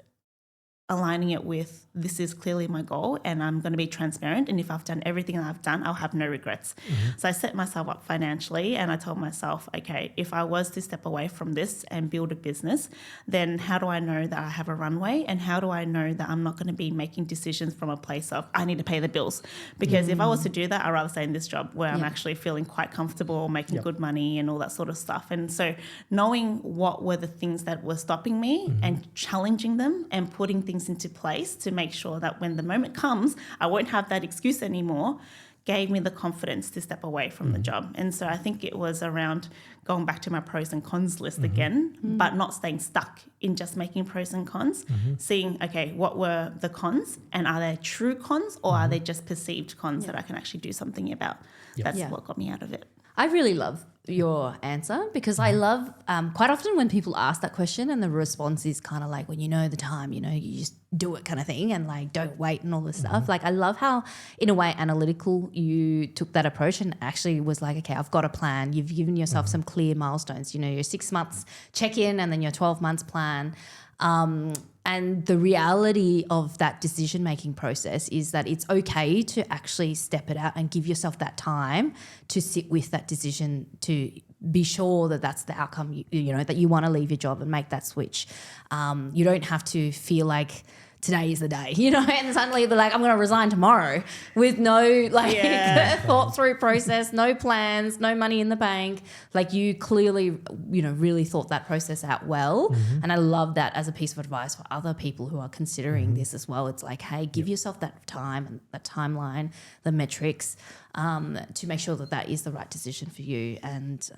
aligning it with this is clearly my goal and I'm going to be transparent, and if I've done everything that I've done, I'll have no regrets. So I set myself up financially and I told myself, okay, if I was to step away from this and build a business, then how do I know that I have a runway, and how do I know that I'm not going to be making decisions from a place of I need to pay the bills? Because if I was to do that, I'd rather stay in this job where I'm actually feeling quite comfortable, making good money and all that sort of stuff. And so knowing what were the things that were stopping me and challenging them and putting things into place to make sure that when the moment comes, I won't have that excuse anymore, gave me the confidence to step away from the job. And so I think it was around going back to my pros and cons list again, but not staying stuck in just making pros and cons, seeing, okay, what were the cons, and are they true cons or are they just perceived cons that I can actually do something about? That's what got me out of it. I really love your answer, because I love quite often when people ask that question and the response is kind of like, when you know the time, you know, you just do it kind of thing, and like don't wait and all this stuff. Like I love how in a way analytical you took that approach and actually was like, okay, I've got a plan. You've given yourself some clear milestones, you know, your 6 months check in and then your 12 months plan. And the reality of that decision-making process is that it's okay to actually step it out and give yourself that time to sit with that decision, to be sure that that's the outcome, you know, that you want to leave your job and make that switch. You don't have to feel like today is the day, you know, and suddenly they're like, I'm going to resign tomorrow with no thought through process, no plans, no money in the bank. Like you clearly, you know, really thought that process out well. And I love that as a piece of advice for other people who are considering this as well. It's like, hey, give yourself that time and that timeline, the metrics, to make sure that that is the right decision for you. And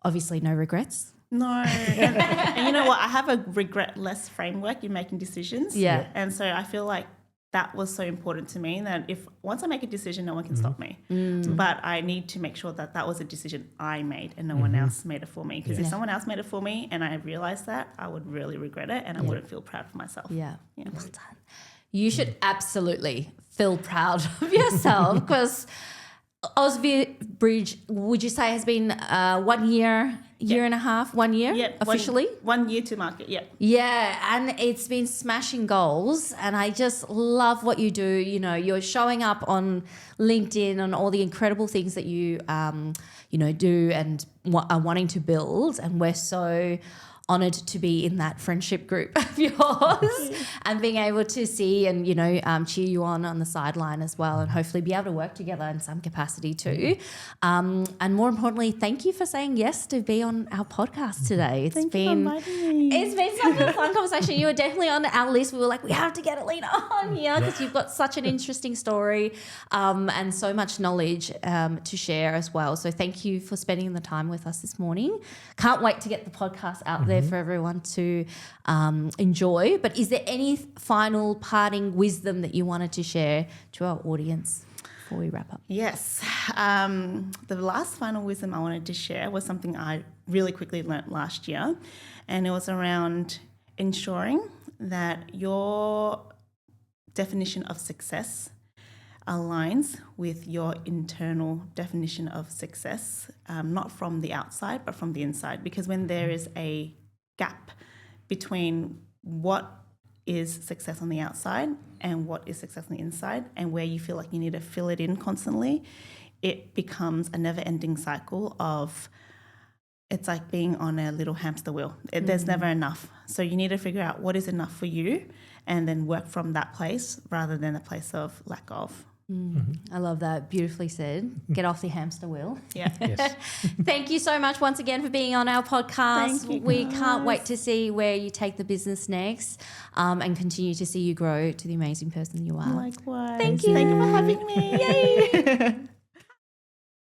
obviously no regrets. No. And you know what? I have a regret-less framework in making decisions. Yeah. And so I feel like that was so important to me, that if once I make a decision, no one can stop me. But I need to make sure that that was a decision I made and no one else made it for me. Because if someone else made it for me and I realised that, I would really regret it and I wouldn't feel proud of myself. Yeah. Well done. You should absolutely feel proud of yourself, because AusViet Bridge, would you say, has been 1 year, year and a half, 1 year officially? 1 year to market, Yeah, and it's been smashing goals, and I just love what you do. You know, you're showing up on LinkedIn on all the incredible things that you, you know, do and are wanting to build, and we're so honoured to be in that friendship group of yours and being able to see and, you know, cheer you on the sideline as well, and hopefully be able to work together in some capacity too. And more importantly, thank you for saying yes to be on our podcast today. It's been such a fun conversation. You were definitely on our list. We were like, we have to get Alyna on here because you've got such an interesting story and so much knowledge to share as well. So thank you for spending the time with us this morning. Can't wait to get the podcast out there for everyone to enjoy. But is there any final parting wisdom that you wanted to share to our audience before we wrap up? Yes. The last final wisdom I wanted to share was something I really quickly learnt last year, and it was around ensuring that your definition of success aligns with your internal definition of success, not from the outside, but from the inside. Because when there is a gap between what is success on the outside and what is success on the inside, and where you feel like you need to fill it in constantly, it becomes a never-ending cycle of, it's like being on a little hamster wheel. There's never enough. So you need to figure out what is enough for you and then work from that place rather than a place of lack of. I love that. Beautifully said. Get off the hamster wheel. Yeah. Yes. Thank you so much once again for being on our podcast. Thank you, we guys. can't wait to see where you take the business next and continue to see you grow to the amazing person you are. Likewise. Thank you. Thank you for having me. Yay.